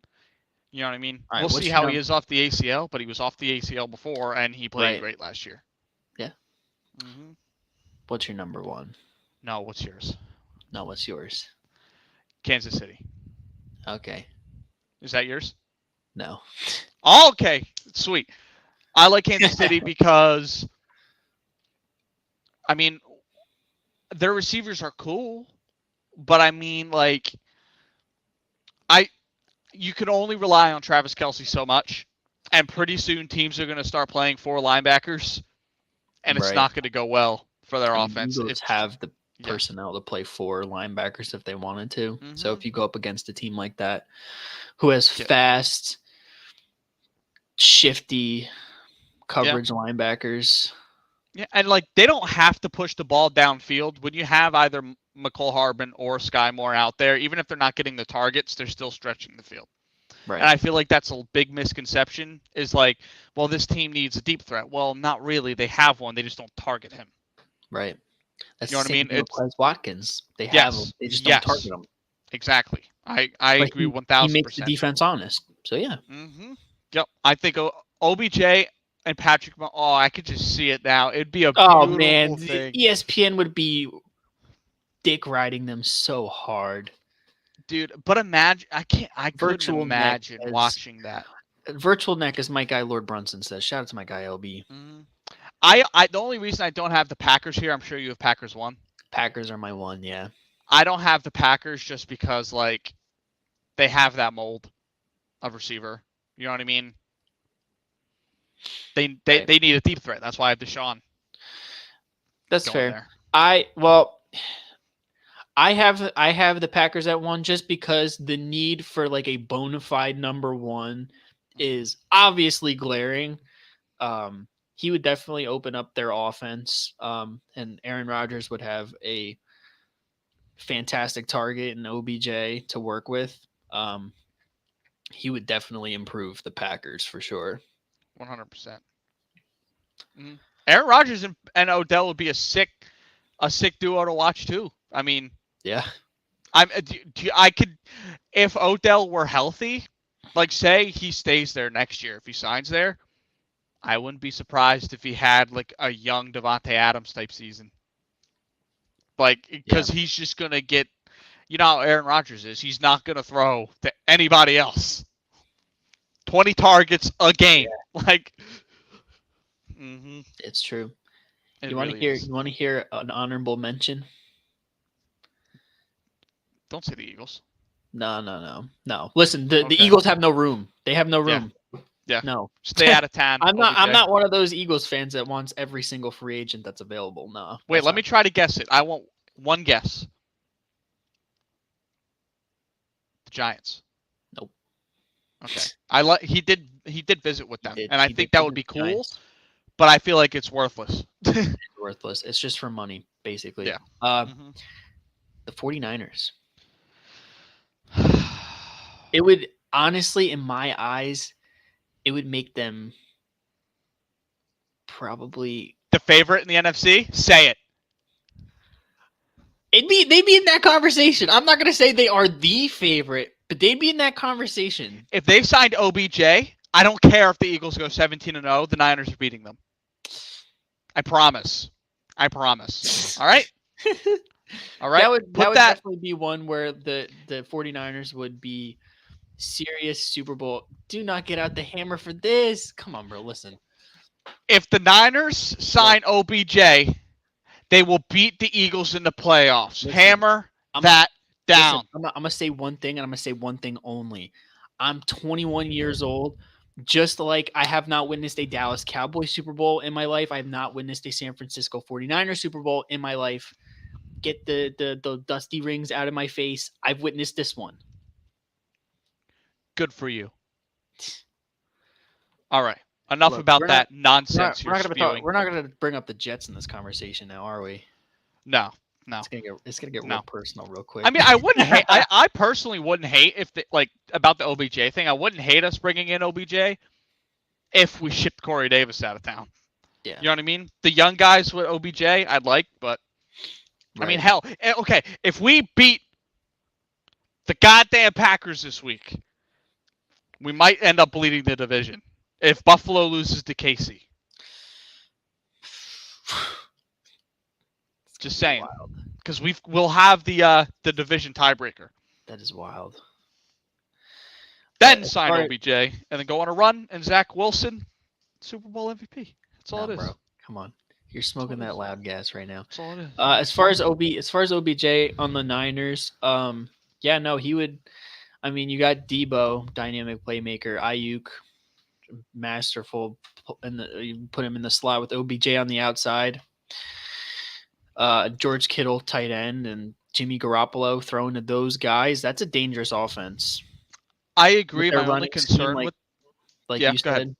You know what I mean? Right, we'll see how he is off the ACL, but he was off the ACL before, and he played great last year. Yeah. Mm-hmm. What's your number 1? No, what's yours? No, what's yours? Kansas City. Okay. Is that yours? No. Oh, okay. Sweet. I like Kansas City because, I mean, their receivers are cool, but I mean, like, you can only rely on Travis Kelce so much, and pretty soon teams are going to start playing 4 linebackers, and it's not going to go well for their offense. Eagles have the personnel to play 4 linebackers if they wanted to. Mm-hmm. So if you go up against a team like that who has fast, shifty coverage linebackers. Yeah, and like they don't have to push the ball downfield. When you have either McCole Harbin or Sky Moore out there, even if they're not getting the targets, they're still stretching the field. Right. And I feel like that's a big misconception is like, well, this team needs a deep threat. Well, not really. They have one. They just don't target him. Right. That's you know what I mean? It's Watkins. They have him. They just don't target him. Exactly. I agree 1,000%. He makes the defense honest. So, yeah. Mm-hmm. Yep. I think OBJ and Patrick, I could just see it now. It'd be a beautiful thing. ESPN would be dick riding them so hard. Dude, but imagine, I couldn't imagine watching that. Virtual neck, as my guy Lord Brunson says. Shout out to my guy LB. Mm-hmm. The only reason I don't have the Packers here, I'm sure you have Packers 1. Packers are my 1, yeah. I don't have the Packers just because, like, they have that mold of receiver. You know what I mean? They need a deep threat. That's why I have Deshaun. That's fair. There. I have the Packers at 1 just because the need for like a bona fide number 1 is obviously glaring. he would definitely open up their offense. And Aaron Rodgers would have a fantastic target and OBJ to work with. He would definitely improve the Packers for sure. 100%. Aaron Rodgers and Odell would be a sick duo to watch too. I mean, yeah, I could, if Odell were healthy, like say he stays there next year, if he signs there, I wouldn't be surprised if he had like a young Devontae Adams type season. Like, because he's just gonna get, you know how Aaron Rodgers is. He's not gonna throw to anybody else. 20 targets a game, like. Mm-hmm. It's true. You want to hear an honorable mention? Don't say the Eagles. No. Listen, the Eagles have no room. They have no room. Yeah. No. Stay out of town. I'm not one of those Eagles fans that wants every single free agent that's available. No. Wait, let me try to guess it. I want one guess. The Giants. Nope. Okay. He did visit with them, and I think that would be cool. Giants. But I feel like it's worthless. It's worthless. It's just for money, basically. Yeah. The 49ers. It would, honestly, in my eyes, it would make them probably the favorite in the NFC. Say it. They'd be in that conversation. I'm not going to say they are the favorite, but they'd be in that conversation. If they've signed OBJ, I don't care if the Eagles go 17-0. The Niners are beating them. I promise. All right? All right? That would definitely be one where the 49ers would be serious Super Bowl. Do not get out the hammer for this. Come on, bro. Listen. If the Niners sign OBJ, they will beat the Eagles in the playoffs. Hammer that down. I'm going to say one thing, and I'm going to say one thing only. I'm 21 years old. Just like I have not witnessed a Dallas Cowboys Super Bowl in my life, I have not witnessed a San Francisco 49ers Super Bowl in my life. Get the dusty rings out of my face. I've witnessed this one. Good for you. All right. Enough about that nonsense you're spewing. We're not going to bring up the Jets in this conversation now, are we? No. It's gonna get real personal real quick. I mean, I wouldn't hate. I personally wouldn't hate if about the OBJ thing. I wouldn't hate us bringing in OBJ if we shipped Corey Davis out of town. Yeah, you know what I mean. The young guys with OBJ, I'd like, but right. I mean, hell, okay. If we beat the goddamn Packers this week, we might end up bleeding the division. If Buffalo loses to KC. Just saying, because we'll have the division tiebreaker. That is wild. Then sign OBJ and then go on a run, and Zach Wilson, Super Bowl MVP. That's all it is. Bro. Come on, you're smoking that loud gas right now. That's all it is. As far as OBJ on the Niners, he would. I mean, you got Debo, dynamic playmaker, Ayuk, masterful, and you put him in the slot with OBJ on the outside. George Kittle, tight end, and Jimmy Garoppolo throwing to those guys. That's a dangerous offense. I agree. My only concern like you said, ahead.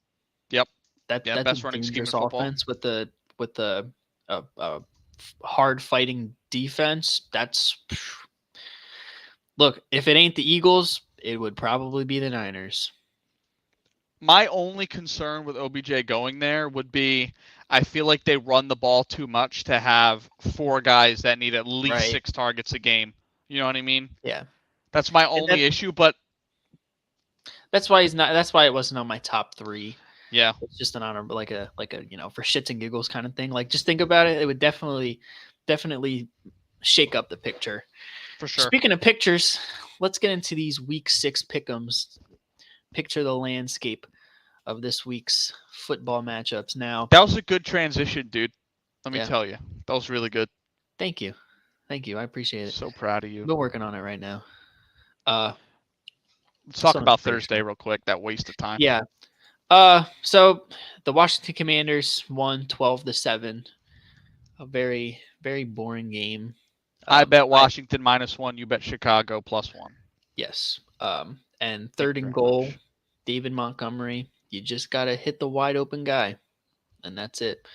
Yep. That's best running dangerous offense with the hard fighting defense. Look, if it ain't the Eagles, it would probably be the Niners. My only concern with OBJ going there would be I feel like they run the ball too much to have 4 guys that need at least 6 targets a game. You know what I mean? Yeah. That's my only issue, but that's why he's not. That's why it wasn't on my top 3. Yeah. It's just an honor, like a for shits and giggles kind of thing. Like just think about it. It would definitely shake up the picture. For sure. Speaking of pictures, let's get into these week 6 pick'ems. Picture the landscape of this week's football matchups. Now that was a good transition, dude. Let me tell you, that was really good. Thank you. I appreciate it. So proud of you. I've been working on it right now. Let's talk about Thursday real quick. That waste of time. Yeah. So the Washington Commanders won 12-7. A very, very boring game. I bet Washington -1. You bet Chicago +1. Yes. And third and goal, David Montgomery. You just got to hit the wide open guy. and that's it.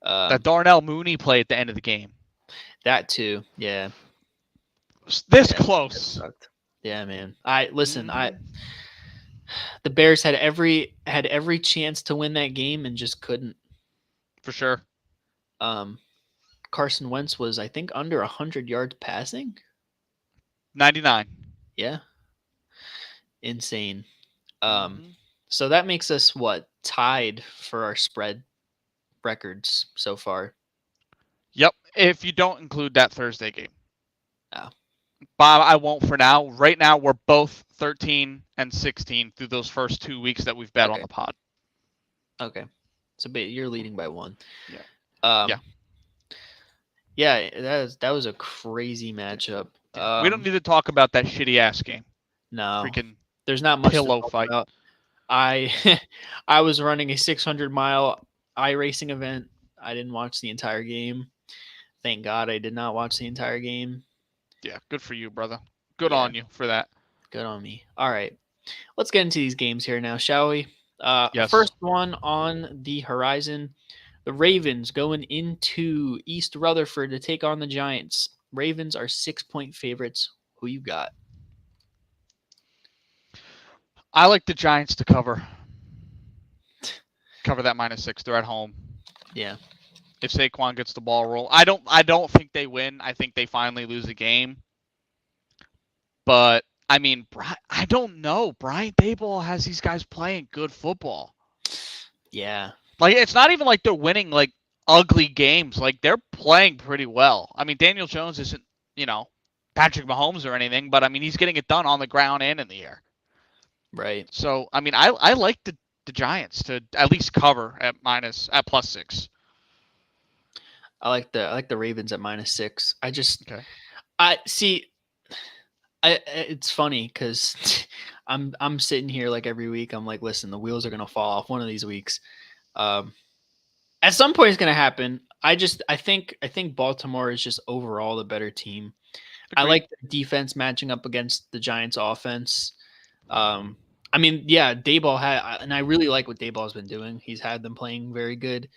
That Darnell Mooney play at the end of the game. That too, yeah. This Yeah, close. that sucked. Yeah, man. I Mhm. the Bears had every chance to win that game and just couldn't. For sure. Carson Wentz was, I think, under 100 yards passing. 99. Yeah, insane. Mhm. So that makes us what, tied for our spread records so far. Yep. If you don't include that Thursday game. Oh. Bob, I won't for now. Right now, we're both 13 and 16 through those first 2 weeks that we've bet on Okay. the pod. Okay, so you're leading by 1. Yeah. Yeah. Yeah, that was a crazy matchup. We don't need to talk about that shitty ass game. No, Freaking there's not much pillow to talk fight. about. I was running a 600-mile iRacing event. I didn't watch the entire game. Thank God I did not watch the entire game. Yeah, good for you, brother. Good Yeah. on you for that. Good on me. All right, let's get into these games here now, shall we? Yes. First one on the horizon. The Ravens going into East Rutherford to take on the Giants. Ravens are 6-point favorites. Who you got? I like the Giants to cover. Cover that -6. They're at home. Yeah. If Saquon gets the ball roll, I don't think they win. I think they finally lose the game. But I mean, I don't know. Brian Daboll has these guys playing good football. Yeah. Like, it's not even like they're winning like ugly games. Like, they're playing pretty well. I mean, Daniel Jones isn't, Patrick Mahomes or anything, but I mean, he's getting it done on the ground and in the air. Right. So, I mean, I like the Giants to at least cover at +6. I like the Ravens at -6. Okay. I see. It's funny because I'm sitting here like every week. I'm like, listen, the wheels are gonna fall off one of these weeks. At some point, it's gonna happen. I think Baltimore is just overall the better team. Agreed. I like the defense matching up against the Giants' offense. I mean, yeah, Daboll and I really like what Daboll's been doing. He's had them playing very good.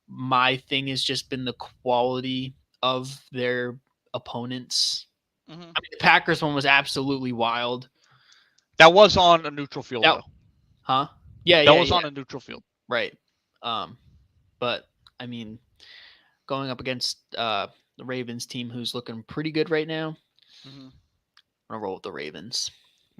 My thing has just been the quality of their opponents. Mm-hmm. I mean, the Packers one was absolutely wild. That was on a neutral field, though. Huh? Yeah, that was on a neutral field. Right. But I mean, going up against the Ravens team, who's looking pretty good right now, I'm gonna roll with the Ravens.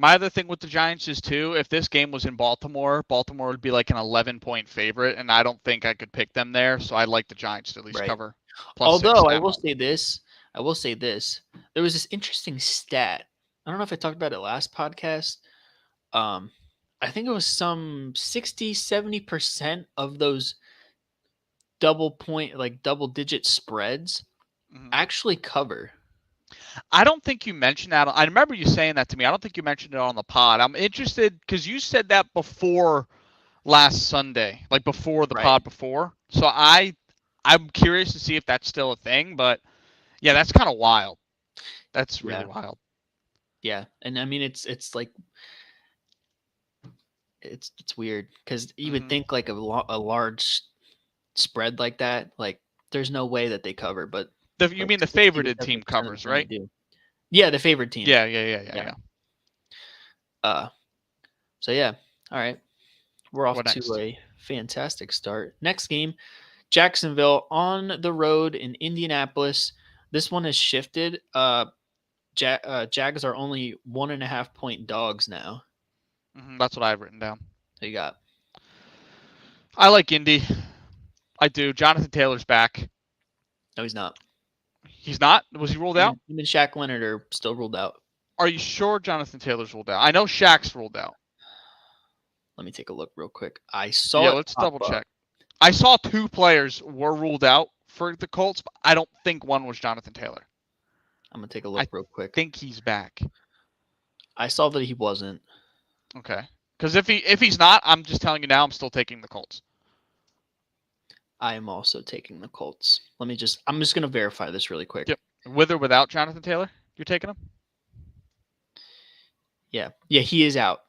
My other thing with the Giants is, too, if this game was in Baltimore would be like an 11-point favorite, and I don't think I could pick them there, so I like the Giants to at least cover. Although I will say this. There was this interesting stat. I don't know if I talked about it last podcast. I think it was some 60-70% of those double-digit spreads actually cover. I don't think you mentioned that. I remember you saying that to me. I don't think you mentioned it on the pod. I'm interested because you said that before last Sunday, like before the pod before. So I'm curious to see if that's still a thing. But yeah, that's kind of wild. That's really wild. Yeah, and I mean it's like it's weird because you would think like a large spread like that, like there's no way that they cover, but you mean the favorited team covers, right? Yeah, the favorite team. Yeah. So yeah, all right, we're off to a fantastic start. Next game, Jacksonville on the road in Indianapolis. This one has shifted. Jags are only 1.5-point dogs now. That's what I've written down. What you got? I like Indy. I do. Jonathan Taylor's back. No, he's not. He's not? Was he ruled out? Him and Shaq Leonard are still ruled out. Are you sure Jonathan Taylor's ruled out? I know Shaq's ruled out. Let me take a look real quick. I saw. Yeah, let's double check. I saw 2 players were ruled out for the Colts, but I don't think one was Jonathan Taylor. I'm gonna take a look real quick. I think he's back. I saw that he wasn't. Okay. Because if he's not, I'm just telling you now, I'm still taking the Colts. I am also taking the Colts. I'm just going to verify this really quick. Yep. With or without Jonathan Taylor, you're taking him? Yeah. Yeah, he is out.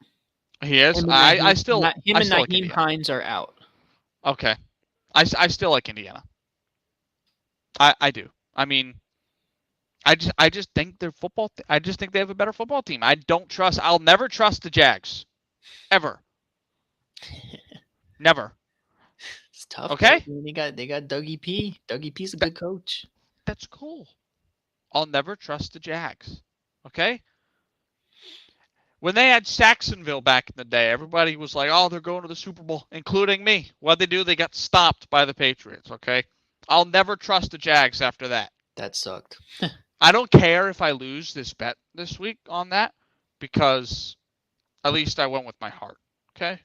He is? Him and Nyheim Hines are out. Okay. I still like Indiana. I do. I mean, I just think their football. I just think they have a better football team. I don't trust. I'll never trust the Jags, ever, never. It's tough, Okay, Kurt. I mean, they got Dougie P. Dougie P's a that good coach. that's cool. I'll never trust the Jags. Okay. When they had Saxonville back in the day, everybody was like, "Oh, they're going to the Super Bowl," including me. What they do? They got stopped by the Patriots. Okay. I'll never trust the Jags after that. That sucked. I don't care if I lose this bet this week on that because at least I went with my heart. Okay.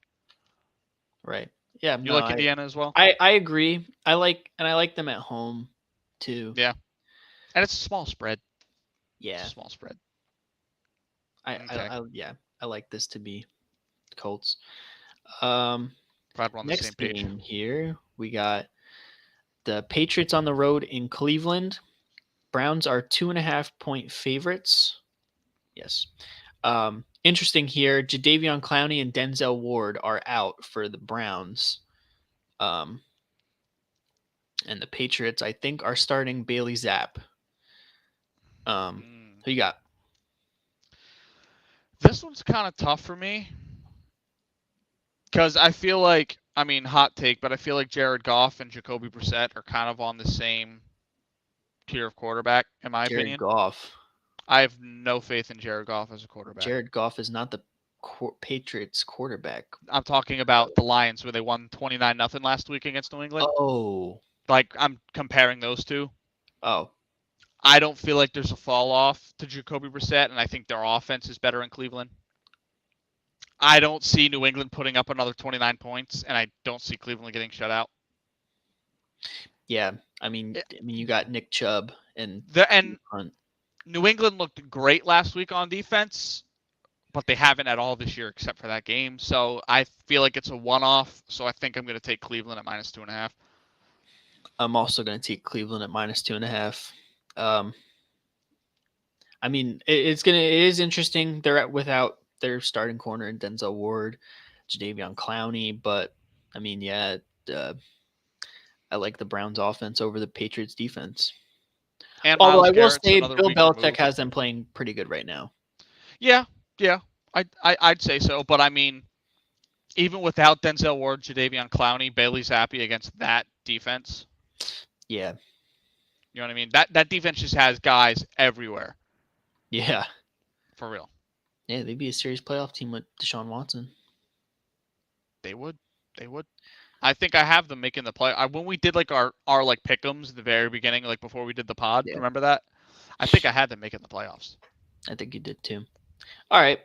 Right. Yeah. You No, like I, Indiana as well? I agree. I like them at home too. Yeah. And it's a small spread. It's Yeah. a small spread. I, Okay. I, I yeah. I like this to be the Colts. Um, Glad we're on the same Next page. game here, we got the Patriots on the road in Cleveland. Browns are 2.5-point favorites. Yes. Interesting here. Jadeveon Clowney and Denzel Ward are out for the Browns. And the Patriots, I think, are starting Bailey Zapp. Who you got? This one's kind of tough for me because I feel like, I mean, hot take, but I feel like Jared Goff and Jacoby Brissett are kind of on the same tier of quarterback, in my Jared opinion. Goff. I have no faith in Jared Goff as a quarterback. Jared Goff is not the Patriots quarterback. I'm talking about the Lions where they won 29-0 last week against New England. Oh. Like, I'm comparing those two. Oh. I don't feel like there's a fall off to Jacoby Brissett, and I think their offense is better in Cleveland. I don't see New England putting up another 29 points, and I don't see Cleveland getting shut out. Yeah, I mean, you got Nick Chubb and Hunt. New England looked great last week on defense, but they haven't at all this year except for that game. So I feel like it's a one-off. So I think I'm going to take Cleveland at -2.5. I'm also going to take Cleveland at -2.5. I mean, it is interesting. They're without their starting corner in Denzel Ward, Jadeveon Clowney, but I mean, yeah, I like the Browns offense over the Patriots defense. And although Myles I will Garrett's say another Bill week Belichick removed. has them playing pretty good right now. Yeah, I'd say so. But I mean, even without Denzel Ward, Jadeveon Clowney, Bailey Zappi against that defense. Yeah. You know what I mean? That defense just has guys everywhere. Yeah. For real. Yeah, they'd be a serious playoff team with Deshaun Watson. They would. I think I have them making the play. When we did like our like pick'ems at the very beginning, like before we did the pod, remember that? I think I had them making the playoffs. I think you did too. All right.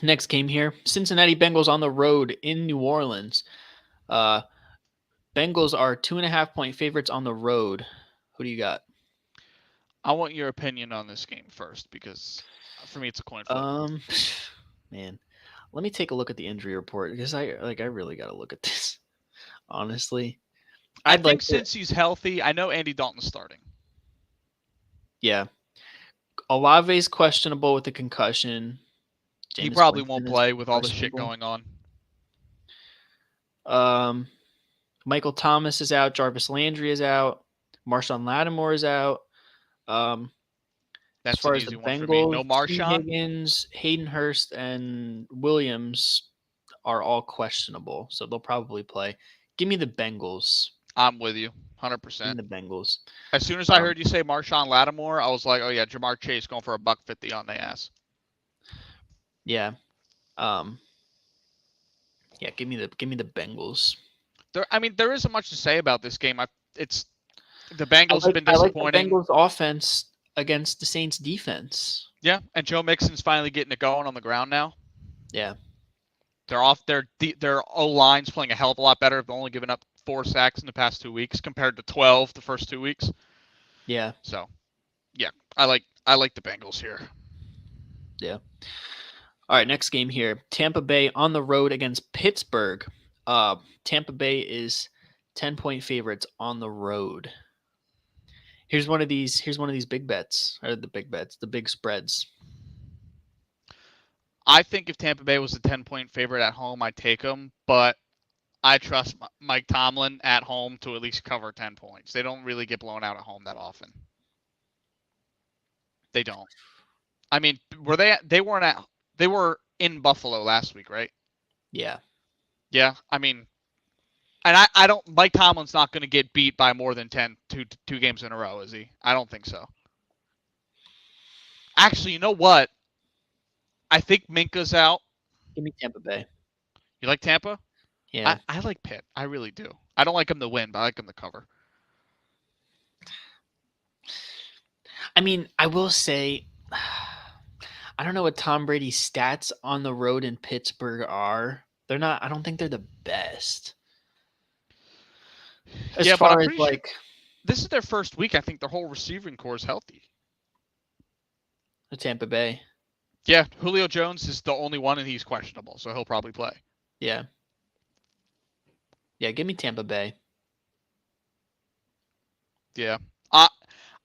Next game here. Cincinnati Bengals on the road in New Orleans. Bengals are 2.5-point favorites on the road. Who do you got? I want your opinion on this game first because for me it's a coin flip. Man, let me take a look at the injury report because I really got to look at this. Honestly, I think since he's healthy, I know Andy Dalton's starting. Yeah, Olave's questionable with the concussion. He probably won't play with all the shit going on. Michael Thomas is out. Jarvis Landry is out. Marshawn Lattimore is out. That's as far an as easy the one for me. No Bengals, T. Marshawn. Higgins, Hayden Hurst, and Williams are all questionable, so they'll probably play. Give me the Bengals. I'm with you, 100%. Give me the Bengals. As soon as I heard you say Marshawn Lattimore, I was like, oh yeah, Jamar Chase going for $150 on the ass. Yeah. Yeah, give me the Bengals. There isn't much to say about this game. It's the Bengals have been disappointing. I like the Bengals offense against the Saints defense. Yeah, and Joe Mixon's finally getting it going on the ground now. Yeah. They're off their O-line's playing a hell of a lot better. They've only given up 4 sacks in the past 2 weeks compared to 12 the first 2 weeks. Yeah. So, yeah, I like the Bengals here. Yeah. All right, next game here. Tampa Bay on the road against Pittsburgh. Tampa Bay is 10-point favorites on the road. Here's one of these big bets. Or the big bets, the big spreads. I think if Tampa Bay was a 10-point favorite at home, I'd take them, but I trust Mike Tomlin at home to at least cover 10 points. They don't really get blown out at home that often. They don't. I mean, they were in Buffalo last week, right? Yeah. Yeah. I mean, and I don't Mike Tomlin's not going to get beat by more than 2 games in a row, is he? I don't think so. Actually, you know what? I think Minka's out. Give me Tampa Bay. You like Tampa? Yeah. I like Pitt. I really do. I don't like him to win, but I like him to cover. I mean, I will say, I don't know what Tom Brady's stats on the road in Pittsburgh are. They're not. I don't think they're the best. As Yeah, but far I'm as pretty sure like, this is their first week. I think their whole receiving core is healthy. the Tampa Bay. Yeah, Julio Jones is the only one, and he's questionable, so he'll probably play. Yeah. Yeah, give me Tampa Bay. Yeah.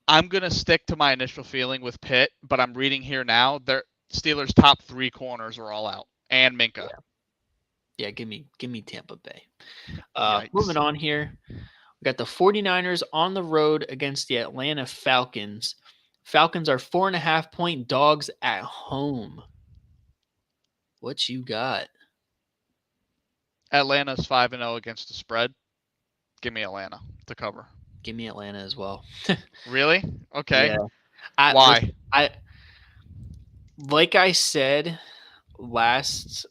I'm going to stick to my initial feeling with Pitt, but I'm reading here now, their Steelers' top 3 corners are all out, and Minka. Yeah, give me Tampa Bay. Yikes. Moving on here. We got the 49ers on the road against the Atlanta Falcons. Falcons are 4.5-point dogs at home. What you got? Atlanta's 5-0 against the spread. Give me Atlanta to cover. Give me Atlanta as well. Really? Okay. Yeah. Why? Like I said last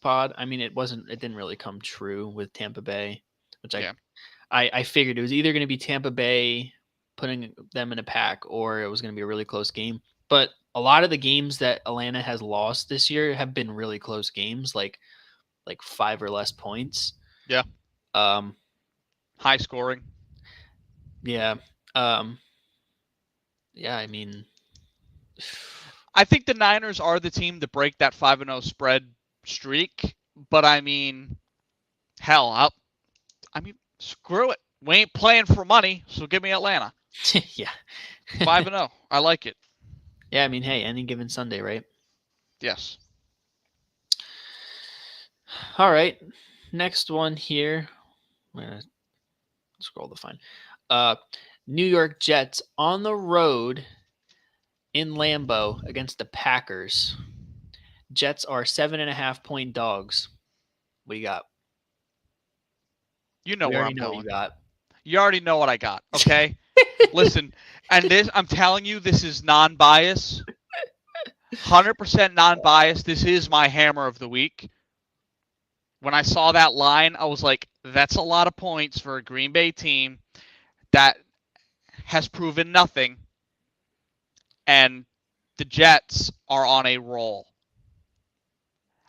pod, I mean it didn't really come true with Tampa Bay, which I figured it was either going to be Tampa Bay putting them in a pack or it was going to be a really close game. But a lot of the games that Atlanta has lost this year have been really close games, like 5 or less points. Yeah. High scoring. Yeah. Yeah, I mean, I think the Niners are the team to break that 5-0 spread streak, but I mean, hell, screw it. We ain't playing for money, so give me Atlanta. yeah. 5-0. I like it. Yeah, I mean, hey, any given Sunday, right? Yes. All right. Next one here. I'm going to scroll to find. New York Jets on the road in Lambeau against the Packers. Jets are 7.5-point dogs. What do you got? You know where I'm going. What you got. You already know what I got, okay? Listen, and this, I'm telling you, this is non-bias. 100% non-bias. This is my hammer of the week. When I saw that line, I was like, that's a lot of points for a Green Bay team that has proven nothing. And the Jets are on a roll.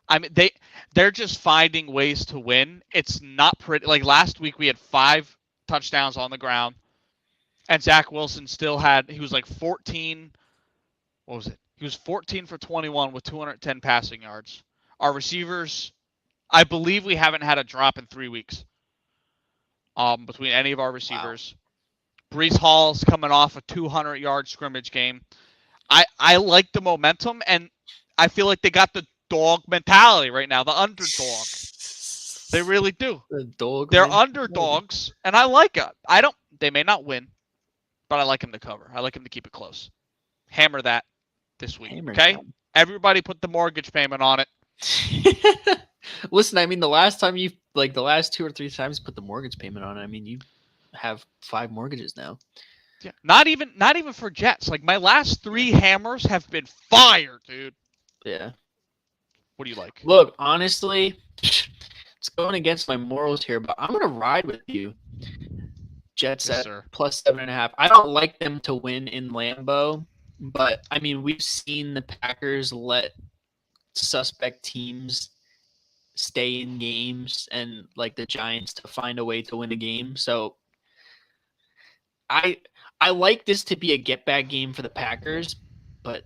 I mean, they're just finding ways to win. It's not pretty. Like last week, we had 5 touchdowns on the ground, and Zach Wilson he was like 14. What was it? He was 14 for 21 with 210 passing yards. Our receivers, I believe we haven't had a drop in 3 weeks. Between any of our receivers. Wow. Breece Hall's coming off a 200-yard scrimmage game. I like the momentum, and I feel like they got the dog mentality right now, the underdog. They really do. They're underdogs, and I like it. They may not win, but I like them to cover. I like them to keep it close. Hammer that this week, okay? Everybody put the mortgage payment on it. Listen, I mean, the last 2 or 3 times you put the mortgage payment on it, I mean, you have 5 mortgages now. Yeah, not even for Jets. Like my last 3 hammers have been fire, dude. Yeah. What do you like? Look, honestly, it's going against my morals here, but I'm going to ride with you. Jets at plus 7.5. I don't like them to win in Lambeau, but I mean, we've seen the Packers let suspect teams stay in games and like the Giants to find a way to win a game. So I like this to be a get back game for the Packers, but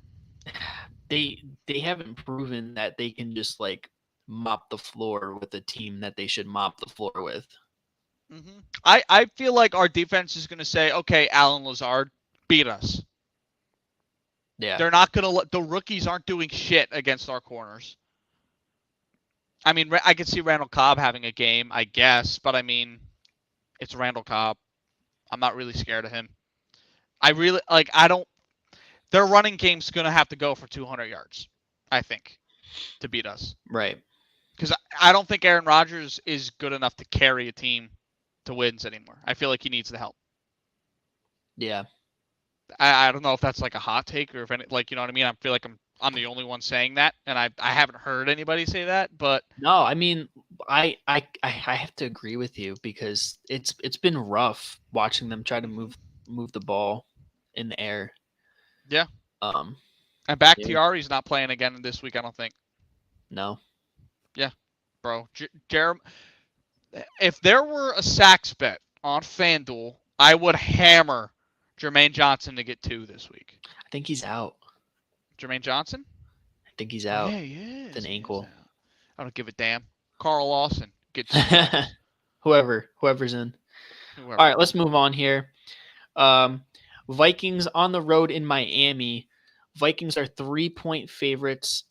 they haven't proven that they can just like mop the floor with a team that they should mop the floor with. Mm-hmm. I feel like our defense is going to say, okay, Allen Lazard, beat us. Yeah. They're not going to the rookies aren't doing shit against our corners. I mean, I could see Randall Cobb having a game, I guess, but I mean, it's Randall Cobb. I'm not really scared of him. I really like. I don't. Their running game's gonna have to go for 200 yards, I think, to beat us. Right. Because I don't think Aaron Rodgers is good enough to carry a team to wins anymore. I feel like he needs the help. Yeah. I don't know if that's like a hot take or if any, like, you know what I mean. I feel like I'm the only one saying that, and I haven't heard anybody say that. But No, I mean, I have to agree with you because it's been rough watching them try to move the ball in the air. Yeah. Um. And Yeah. Bakhtiari's not playing again this week, I don't think. No. Yeah, bro. Jerem, if there were a sacks bet on FanDuel, I would hammer Jermaine Johnson to get 2 this week. I think he's out. Jermaine Johnson? I think he's Oh, out. yeah, he is. With an He is ankle. out. I don't give a damn. Carl Lawson, get 2 sacks. Whoever's in. Whoever. All right, let's move on here. Vikings on the road in Miami. Vikings are 3-point favorites.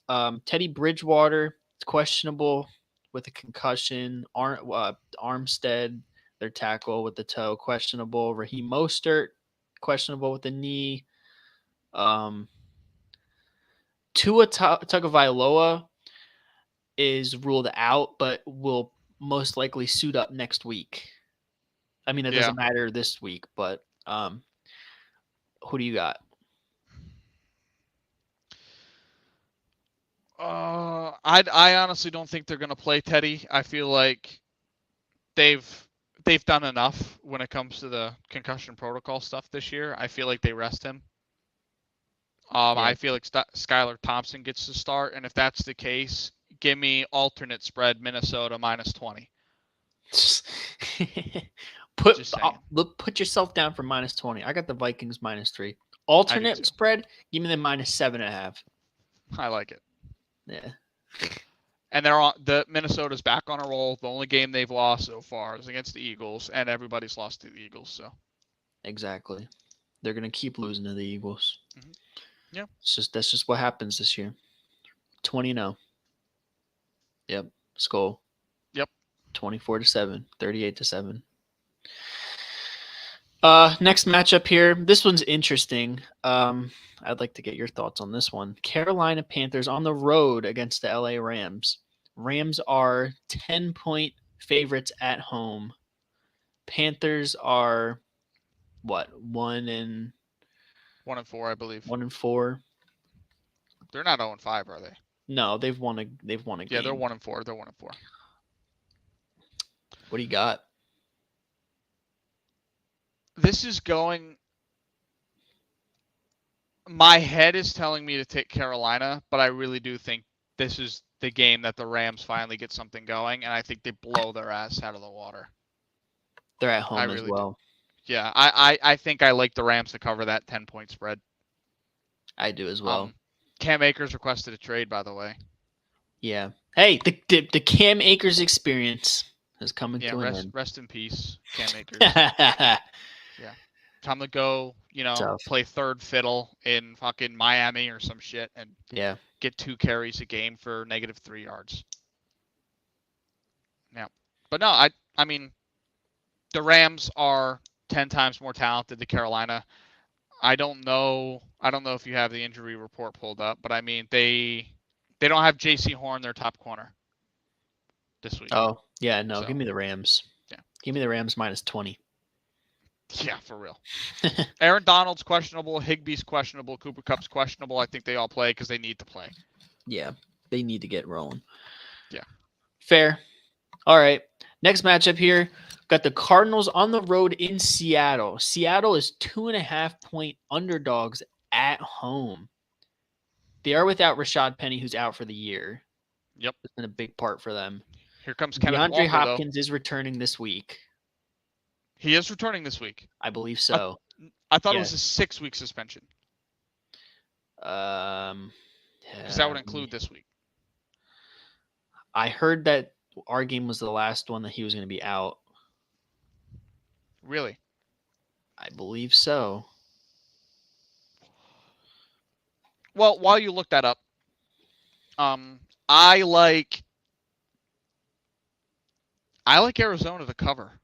Teddy Bridgewater is questionable with a concussion. Armstead, their tackle with the toe, questionable. Raheem Mostert, questionable with the knee. Tua Tagovailoa is ruled out, but will most likely suit up next week. I mean, it doesn't matter this week, but who do you got? I honestly don't think they're gonna play Teddy. I feel like they've done enough when it comes to the concussion protocol stuff this year. I feel like they rest him. I feel like Skylar Thompson gets to start, and if that's the case, give me alternate spread Minnesota -20. Put yourself down for -20. I got the Vikings -3. Alternate spread, give me the -7.5. I like it. Yeah. And the Minnesota's back on a roll. The only game they've lost so far is against the Eagles, and everybody's lost to the Eagles. So exactly, they're gonna keep losing to the Eagles. Mm-hmm. Yeah, that's just what happens this year. 20-0. Yep, Skull. Yep. 24-7, 38-7. Next matchup here. This one's interesting. I'd like to get your thoughts on this one. Carolina Panthers on the road against the LA Rams. Rams are 10-point favorites at home. Panthers are what? 1-4, I believe. 1-4. They're not 0-5, are they? No, they've won a game. Yeah, they're 1-4. They're 1-4. What do you got? This is going. My head is telling me to take Carolina, but I really do think this is the game that the Rams finally get something going, and I think they blow their ass out of the water. They're at home as well. Yeah, I think I like the Rams to cover that 10-point spread. I do as well. Cam Akers requested a trade, by the way. Yeah. Hey, the Cam Akers experience is coming to an end. Rest in peace, Cam Akers. Yeah. Time to go, play third fiddle in fucking Miami or some shit and get 2 carries a game for -3 yards. Yeah. But no, I mean, the Rams are 10 times more talented than Carolina. I don't know if you have the injury report pulled up, but I mean, they don't have J.C. Horn, their top corner, this week. Oh, yeah, no, give me the Rams. Yeah. Give me the Rams -20. Yeah, for real. Aaron Donald's questionable. Higbee's questionable. Cooper Kupp's questionable. I think they all play because they need to play. Yeah, they need to get rolling. Yeah. Fair. All right. Next matchup here. Got the Cardinals on the road in Seattle. Seattle is 2.5-point underdogs at home. They are without Rashad Penny, who's out for the year. Yep. It's been a big part for them. Here comes Kenneth DeAndre Walker, Hopkins is returning this week. He is returning this week. I believe so. I thought it was a 6-week suspension. Because that would include this week. I heard that our game was the last one that he was going to be out. Really? I believe so. Well, while you look that up, I like I like Arizona to cover.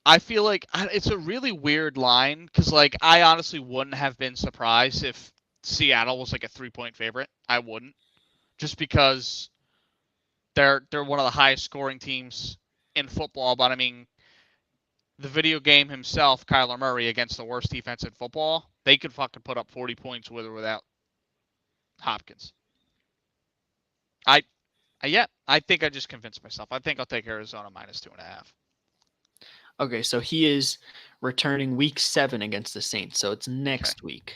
I feel like it's a really weird line because, like, I honestly wouldn't have been surprised if Seattle was like a 3-point favorite. I wouldn't, just because they're one of the highest scoring teams in football. But I mean, the video game himself, Kyler Murray, against the worst defense in football, they could fucking put up 40 points with or without Hopkins. I think I just convinced myself. I think I'll take Arizona -2.5. Okay, so he is returning week 7 against the Saints, so it's next week.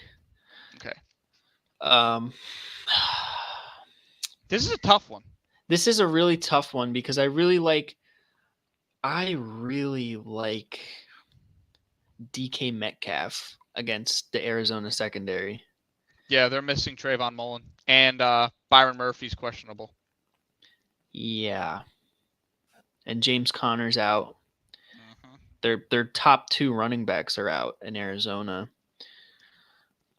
Okay. Um, This is a tough one. This is a really tough one because I really like DK Metcalf against the Arizona secondary. Yeah, they're missing Trayvon Mullen, and Byron Murphy's questionable. Yeah. And James Conner's out. Their top 2 running backs are out in Arizona.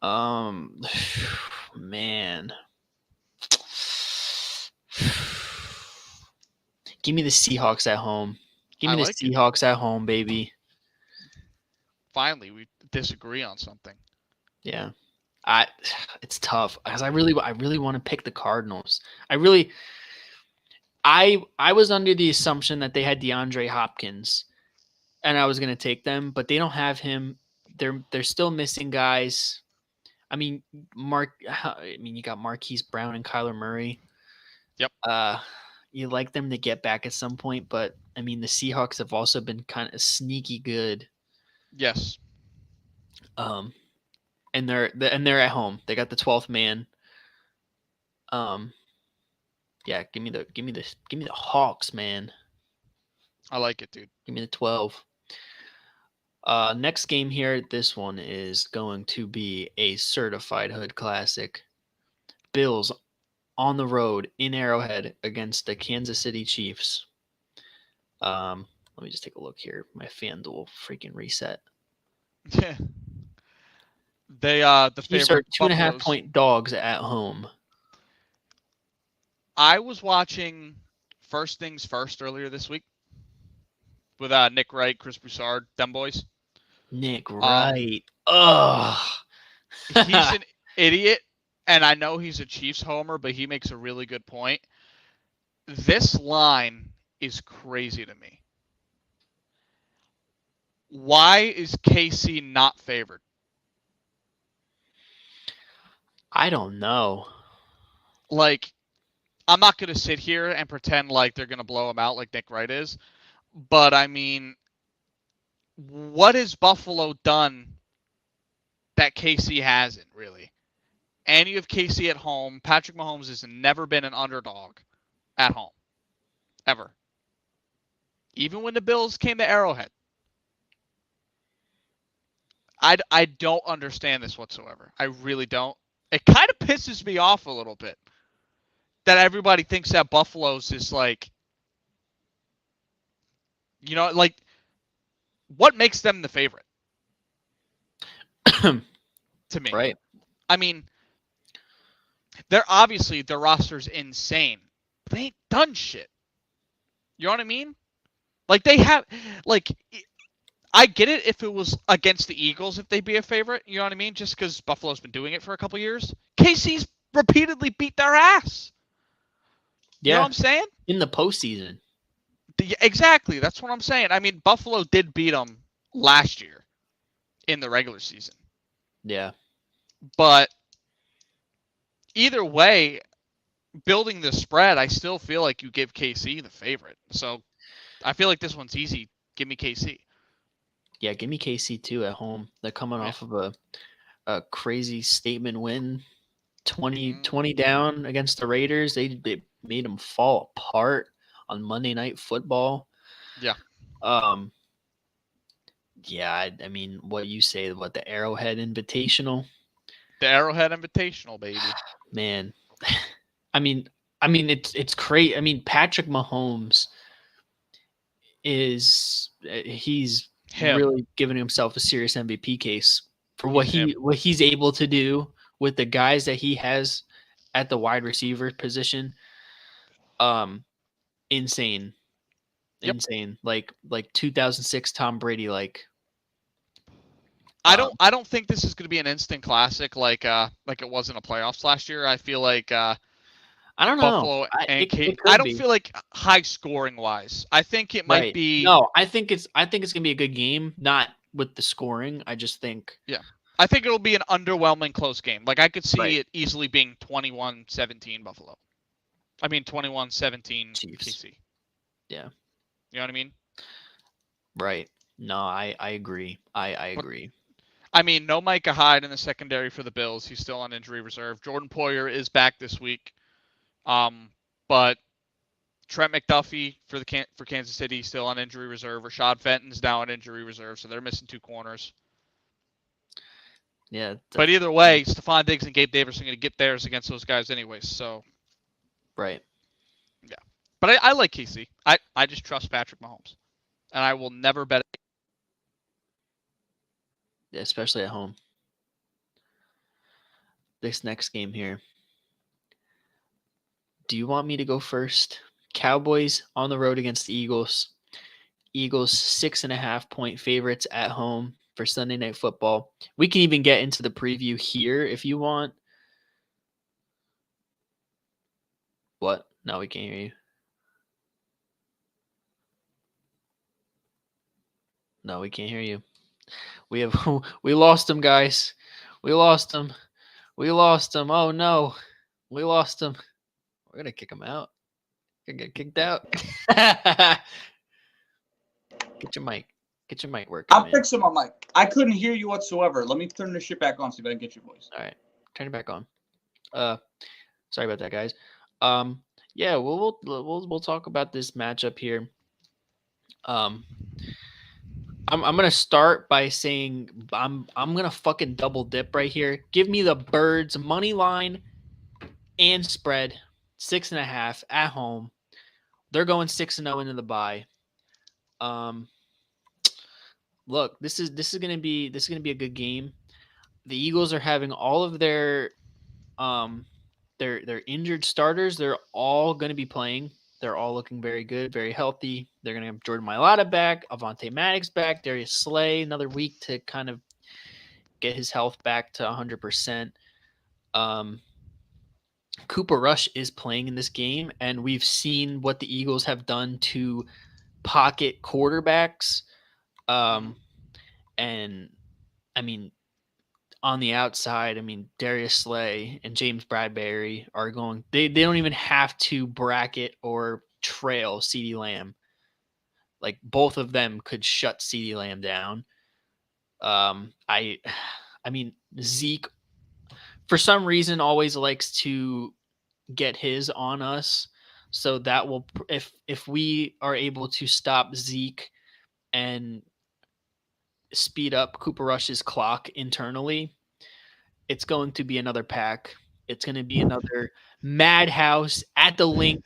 Man. Give me the Seahawks at home. Give me the Seahawks at home, baby. Finally, we disagree on something. Yeah. It's tough because I really want to pick the Cardinals. I was under the assumption that they had DeAndre Hopkins and I was going to take them, but they don't have him. They're still missing guys. I mean, you got Marquise Brown and Kyler Murray. Yep. You like them to get back at some point, but I mean, the Seahawks have also been kind of sneaky good. Yes. And they're at home. They got the 12th man. Yeah, give me the Hawks, man. I like it, dude. Give me the 12. Next game here, this one is going to be a certified hood classic. Bills on the road in Arrowhead against the Kansas City Chiefs. Let me just take a look here. My FanDuel freaking reset. Yeah. The Chiefs favorite are 2.5-point dogs at home. I was watching First Things First earlier this week with Nick Wright, Chris Broussard, them boys. Nick Wright. Ugh. He's an idiot, and I know he's a Chiefs homer, but he makes a really good point. This line is crazy to me. Why is KC not favored? I don't know. Like, I'm not going to sit here and pretend like they're going to blow him out like Nick Wright is. But, I mean, what has Buffalo done that KC hasn't, really? And you have KC at home. Patrick Mahomes has never been an underdog at home. Ever. Even when the Bills came to Arrowhead. I don't understand this whatsoever. I really don't. It kind of pisses me off a little bit that everybody thinks that Buffalo's is like, you know, like, what makes them the favorite? To me. Right. I mean, they're obviously, their roster's insane. But they ain't done shit. You know what I mean? Like, they have, like, I get it if it was against the Eagles if they'd be a favorite. You know what I mean? Just because Buffalo's been doing it for a couple years. KC's repeatedly beat their ass. Yeah. You know what I'm saying? In the postseason. Exactly. That's what I'm saying. I mean, Buffalo did beat them last year in the regular season. Yeah. But either way, building the spread, I still feel like you give KC the favorite. So I feel like this one's easy. Give me KC. Yeah, give me KC too at home. They're coming off of a crazy statement win. 20 down against the Raiders. They made them fall apart on Monday Night Football. Yeah. Yeah, I mean, what you say, what, the Arrowhead Invitational? The Arrowhead Invitational, baby. Man. I mean it's crazy. I mean, Patrick Mahomes he's really giving himself a serious MVP case for what he's able to do with the guys that he has at the wide receiver position. insane. Yep. Insane. Like 2006 Tom Brady like. I don't think this is going to be an instant classic like it was in the playoffs last year. I feel like I don't know. Buffalo and It I could don't be. feel like high scoring wise. I think it might Right. be No, I think it's gonna be a good game, not with the scoring. I just think yeah. I think it'll be an underwhelming close game. Like I could see right. it easily being 21-17 Buffalo. I mean 21-17 Chiefs. KC. Yeah. You know what I mean? Right. No, I agree. I But agree. I mean, no Micah Hyde in the secondary for the Bills. He's still on injury reserve. Jordan Poyer is back this week. But Trent McDuffie for Kansas City still on injury reserve. Rashad Fenton's now on injury reserve, so they're missing 2 corners. Yeah. But either way, Stephon Diggs and Gabe Davis are going to get theirs against those guys anyways. So right. yeah, but I like KC. I just trust Patrick Mahomes, and I will never bet. Especially at home. This next game here. Do you want me to go first? Cowboys on the road against the Eagles. Eagles 6.5-point favorites at home for Sunday Night Football. We can even get into the preview here if you want. What? No, we can't hear you. No, we can't hear you. We lost him, guys. We lost him. We lost him. Oh no. We lost him. We're gonna kick him out. Gonna get kicked out. Get your mic. Get your mic working. I'm fixing my mic. I couldn't hear you whatsoever. Let me turn this shit back on so if I can get your voice. All right. Turn it back on. Sorry about that, guys. Yeah, we'll talk about this matchup here. I'm gonna start by saying I'm gonna fucking double dip right here. Give me the Birds money line and spread 6.5 at home. They're going 6-0 into the bye. Look, this is gonna be a good game. The Eagles are having all of their injured starters. They're all gonna be playing. They're all looking very good, very healthy. They're going to have Jordan Mailata back, Avonte Maddox back, Darius Slay another week to kind of get his health back to 100%. Cooper Rush is playing in this game, and we've seen what the Eagles have done to pocket quarterbacks. And, I mean, on the outside, I mean, Darius Slay and James Bradbury are going – they don't even have to bracket or trail CeeDee Lamb. Like, both of them could shut CeeDee Lamb down. I mean, Zeke, for some reason, always likes to get his on us. So that will – if we are able to stop Zeke and speed up Cooper Rush's clock internally – it's going to be another pack. It's going to be another madhouse at the link.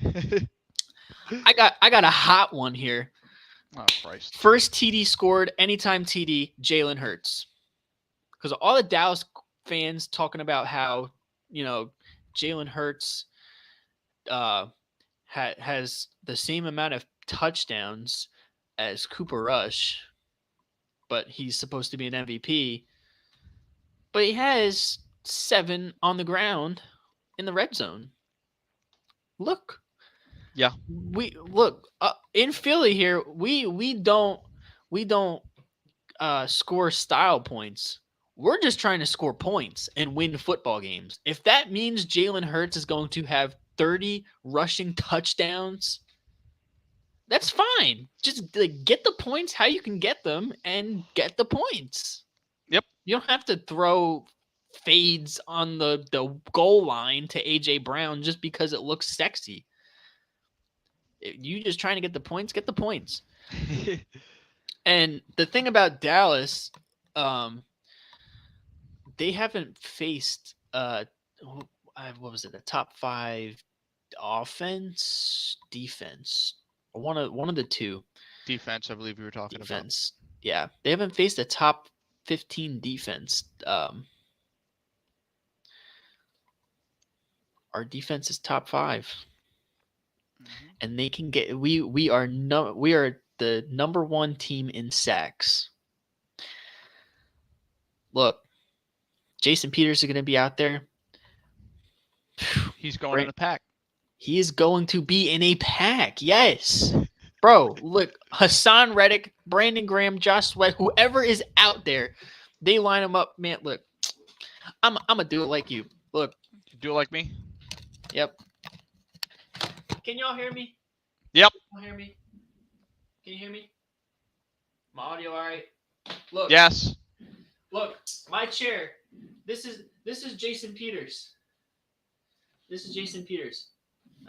I got a hot one here. Oh, Christ. First TD scored, anytime TD, Jalen Hurts. Because all the Dallas fans talking about how, Jalen Hurts has the same amount of touchdowns as Cooper Rush, but he's supposed to be an MVP. But he has 7 on the ground in the red zone. Look. Yeah. We look in Philly here. We don't score style points. We're just trying to score points and win football games. If that means Jalen Hurts is going to have 30 rushing touchdowns, that's fine. Just get the points how you can get them and get the points. Yep. You don't have to throw fades on the goal line to AJ Brown just because it looks sexy. You just trying to get the points, get the points. And the thing about Dallas, they haven't faced what was it, a top 5 offense, defense, or one of the two. Defense, I believe you were talking defense. About. Yeah, they haven't faced a top 15 defense. Our defense is top 5. and they can get. We are the number 1 team in sacks. Look, Jason Peters is going to be out there. He's going in a pack. He is going to be in a pack. Yes. Bro, look, Hassan Reddick, Brandon Graham, Josh Sweat, whoever is out there, they line them up. Man, look, I'm going to do it like you. Look. You do it like me? Yep. Can y'all hear me? Yep. Can you hear me? Can you hear me? My audio all right? Look. Yes. Look, my chair. This is Jason Peters. This is Jason Peters.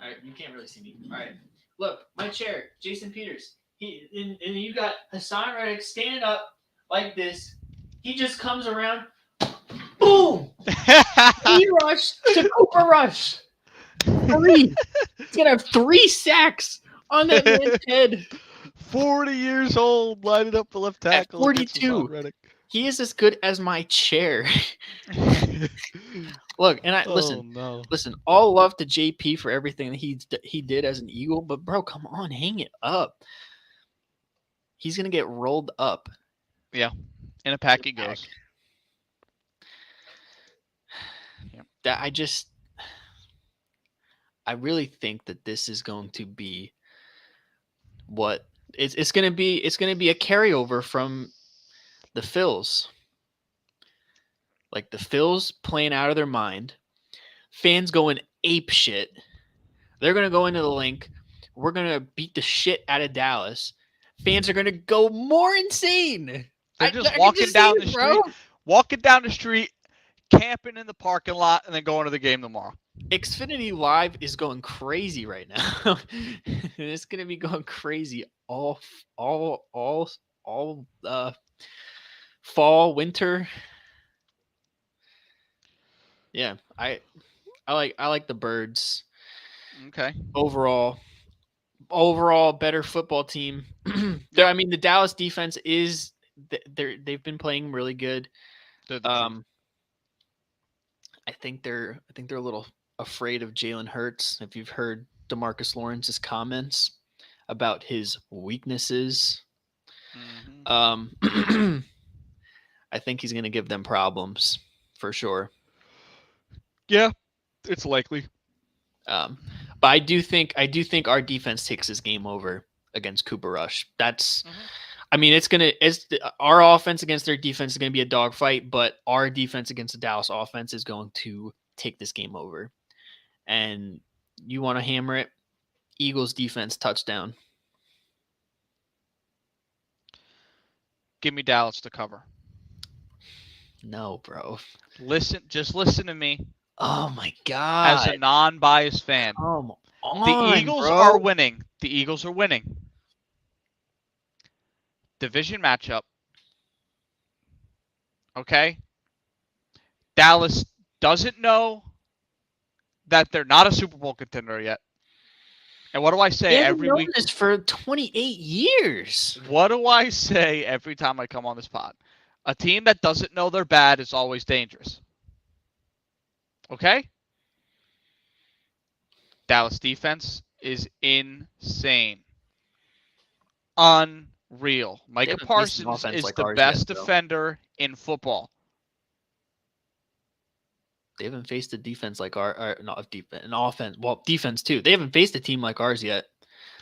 All right, you can't really see me. All right. Look, my chair, Jason Peters. And you got Hassan Reddick standing up like this. He just comes around. Boom! Rush to Cooper Rush. 3. He's gonna have 3 sacks on that man's head. 40 years old, lining up the left tackle. 42. He is as good as my chair. Look, and listen. All love to JP for everything that he did as an Eagle, but bro, come on, hang it up. He's gonna get rolled up. Yeah, in a pack he goes. That I really think that this is going to be what it's gonna be. It's gonna be a carryover from the Phils. Like the Phils playing out of their mind. Fans going ape shit. They're going to go into the link. We're going to beat the shit out of Dallas. Fans are going to go more insane. They're just walking down the street. Walking down the street, camping in the parking lot, and then going to the game tomorrow. Xfinity Live is going crazy right now. It's going to be going crazy all fall, winter. Yeah, I like the Birds. Okay. Overall better football team. I mean, the Dallas defense they've been playing really good. I think they're a little afraid of Jalen Hurts. If you've heard DeMarcus Lawrence's comments about his weaknesses, I think he's going to give them problems for sure. Yeah, it's likely. But I do think our defense takes this game over against Cooper Rush. That's, I mean, our offense against their defense is going to be a dogfight, but our defense against the Dallas offense is going to take this game over. And you want to hammer it? Eagles defense touchdown. Give me Dallas to cover. No, bro. Just listen to me. Oh my God. As a non-biased fan. Come on, the Eagles are winning. The Eagles are winning. Division matchup. Okay? Dallas doesn't know that they're not a Super Bowl contender yet. And what do I say every week? This for 28 years. What do I say every time I come on this pod? A team that doesn't know they're bad is always dangerous. Okay? Dallas defense is insane. Unreal. Micah Parsons is the best defender in football. They haven't faced a defense like an offense. Well, defense too. They haven't faced a team like ours yet.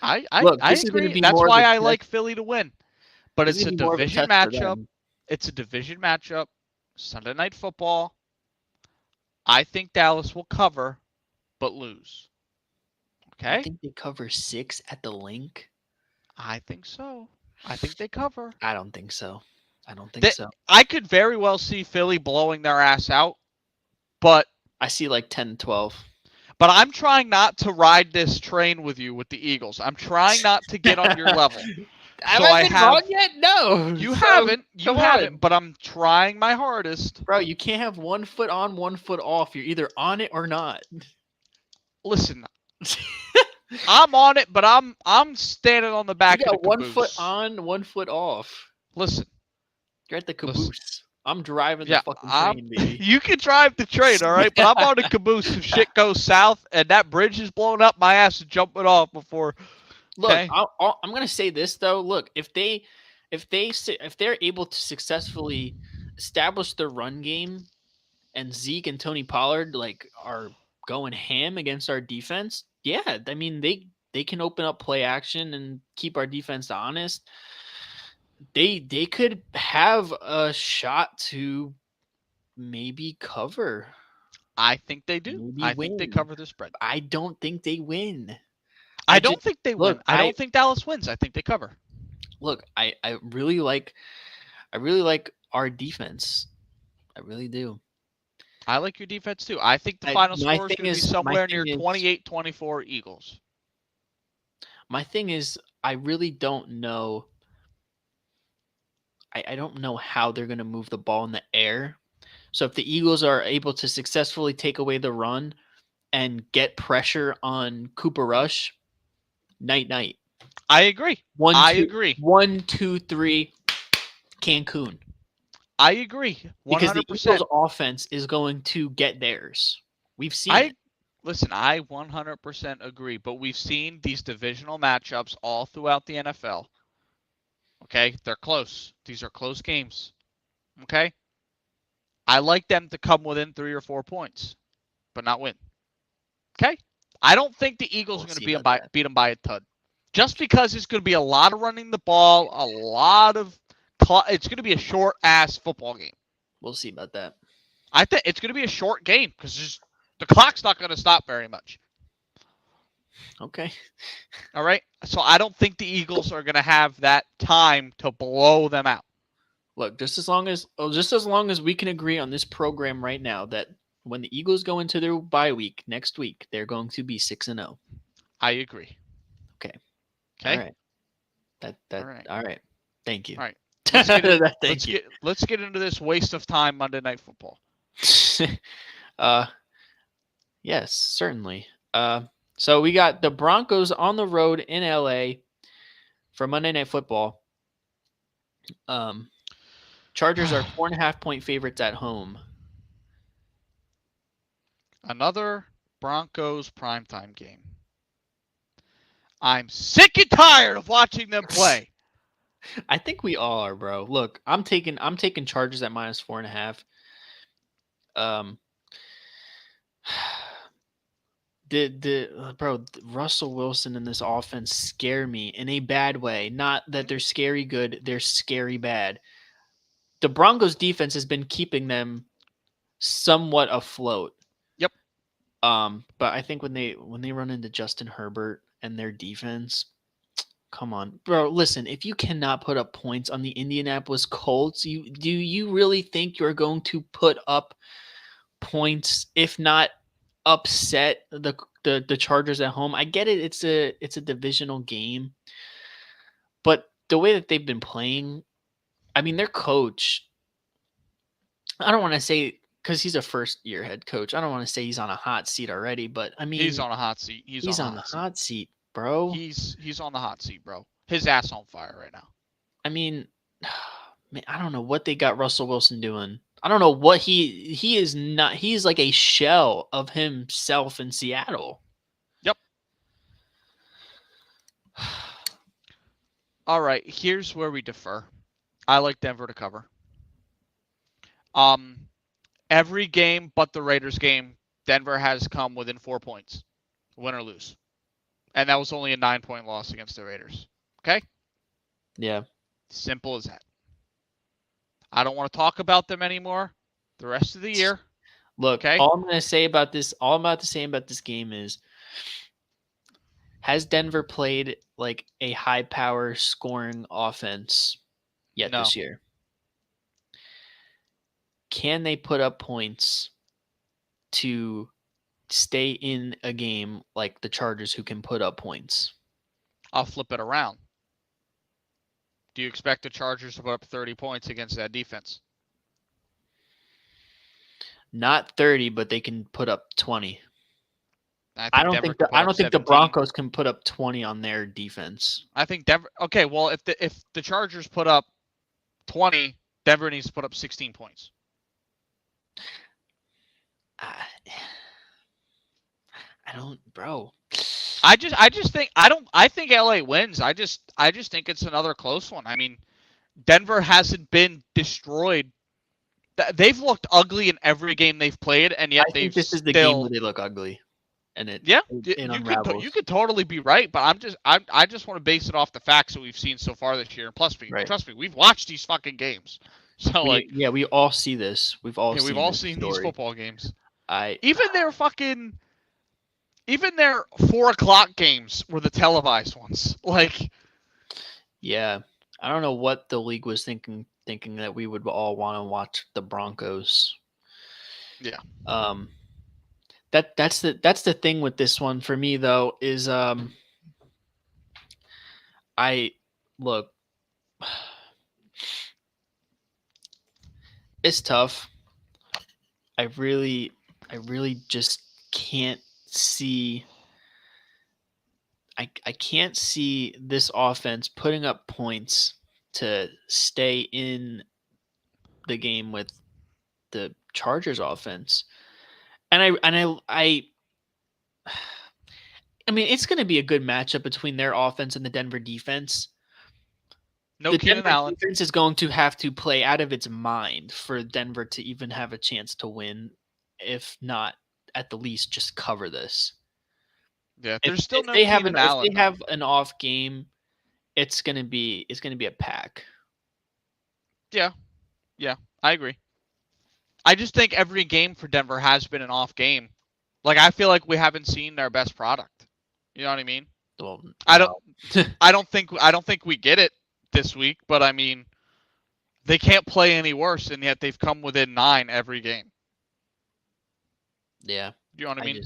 I agree. That's why I like Philly to win. But it's a division matchup. It's a division matchup. Sunday Night Football. I think Dallas will cover, but lose. Okay? I think they cover 6 at the link. I think so. I think they cover. I don't think so. So. I could very well see Philly blowing their ass out, but I see like 10-12. But I'm trying not to ride this train with you with the Eagles. I'm trying not to get on your level. Have I been wrong yet? No. You haven't. You haven't, but I'm trying my hardest. Bro, you can't have 1 foot on, 1 foot off. You're either on it or not. Listen. I'm on it, but I'm standing on the back of the caboose. 1 foot on, 1 foot off. Listen. You're at the caboose. I'm driving the Yeah, fucking train, baby. you can drive the train, all right, but I'm on the caboose if shit goes south and that bridge is blowing up. My ass is jumping off before. Look, Okay. I'm gonna say this though. Look, if they're able to successfully establish their run game, and Zeke and Tony Pollard like are going ham against our defense, yeah, I mean they can open up play action and keep our defense honest. They could have a shot to maybe cover, I think they do. maybe I think they win. cover the spread. I don't think they win. I just- don't think they look, win. I don't think Dallas wins. I think they cover. Look, I really like our defense. I really do. I like your defense too. I think the My- final my score is thing going to be is- my somewhere thing near is- 28-24 Eagles. My thing is, I really don't know. I don't know how they're going to move the ball in the air. So if the Eagles are able to successfully take away the run and get pressure on Cooper Rush, night. I agree. 1, I 2, agree. 1, 2, 3, Cancun. I agree. 100%. Because the Eagles' offense is going to get theirs. We've seen it. Listen, I 100% agree, but we've seen these divisional matchups all throughout the NFL. Okay? They're close. These are close games. Okay? I like them to come within 3 or 4 points, but not win. Okay? I don't think the Eagles We'll are going see to about that. beat them by a ton. Just because it's going to be a lot of running the ball, a lot of it's going to be a short-ass football game. We'll see about that. I think it's going to be a short game because the clock's not going to stop very much. Okay. All right. So I don't think the Eagles are going to have that time to blow them out. Look, just as long as we can agree on this program right now that when the Eagles go into their bye week next week, they're going to be 6-0. I agree. Okay. Okay. All right. All right. All right. Thank you. All right. Let's get in- Thank you. Let's get into this waste of time Monday Night Football. Yes, certainly. So we got the Broncos on the road in LA for Monday Night Football. Chargers are 4.5-point favorites at home. Another Broncos primetime game. I'm sick and tired of watching them play. I think we all are, bro. Look, I'm taking Chargers at -4.5. Russell Wilson and this offense scare me in a bad way. Not that they're scary good, they're scary bad. The Broncos defense has been keeping them somewhat afloat. Yep. But I think when they run into Justin Herbert and their defense, come on, bro. Listen, if you cannot put up points on the Indianapolis Colts, do you really think you're going to put up points, if not upset the Chargers at home? I get it. It's a divisional game, but the way that they've been playing, I mean, their coach, I don't want to say because he's a first-year head coach, I don't want to say he's on a hot seat already, but I mean, He's on a hot seat. He's on the hot seat, bro. He's on the hot seat, bro. His ass on fire right now. I mean, man, I don't know what they got Russell Wilson doing. I don't know what he is not. He's like a shell of himself in Seattle. Yep. All right, here's where we differ. I like Denver to cover. Every game but the Raiders game, Denver has come within 4 points, win or lose. And that was only a 9-point loss against the Raiders. Okay? Yeah. Simple as that. I don't want to talk about them anymore the rest of the year. Look, Okay. all I'm to say about this game is, has Denver played like a high power scoring offense yet No. this year? Can they put up points to stay in a game like the Chargers, who can put up points? I'll flip it around. Do you expect the Chargers to put up 30 points against that defense? Not 30, but they can put up 20. I don't think the Broncos can put up 20 on their defense. I think Denver. Okay, well, if the Chargers put up 20 Denver needs to put up 16 points. I don't, bro. I just think I think LA wins. I just think it's another close one. I mean, Denver hasn't been destroyed. They've looked ugly in every game they've played, and yet I think they've this is the still game where they look ugly, and it you could totally be right, but I just want to base it off the facts that we've seen so far this year. And plus, trust me, we've watched these fucking games. So we all see this. We've all seen these story. football games. Even their 4:00 games were the televised ones. Yeah, I don't know what the league was thinking that we would all want to watch the Broncos. Yeah. That's the thing with this one for me though is it's tough. I really just can't see. I can't see this offense putting up points to stay in the game with the Chargers offense. And I mean, it's going to be a good matchup between their offense and the Denver defense. No, the Keenan Denver Allen defense is going to have to play out of its mind for Denver to even have a chance to win, if not at the least just cover this. Yeah, there's still no Keenan Allen. If they have an off game, it's gonna be a pack. Yeah, I agree. I just think every game for Denver has been an off game. I feel like we haven't seen their best product. You know what I mean? Well, I don't think we get it this week, but I mean, they can't play any worse, and yet they've come within 9 every game. Yeah. You know what I mean?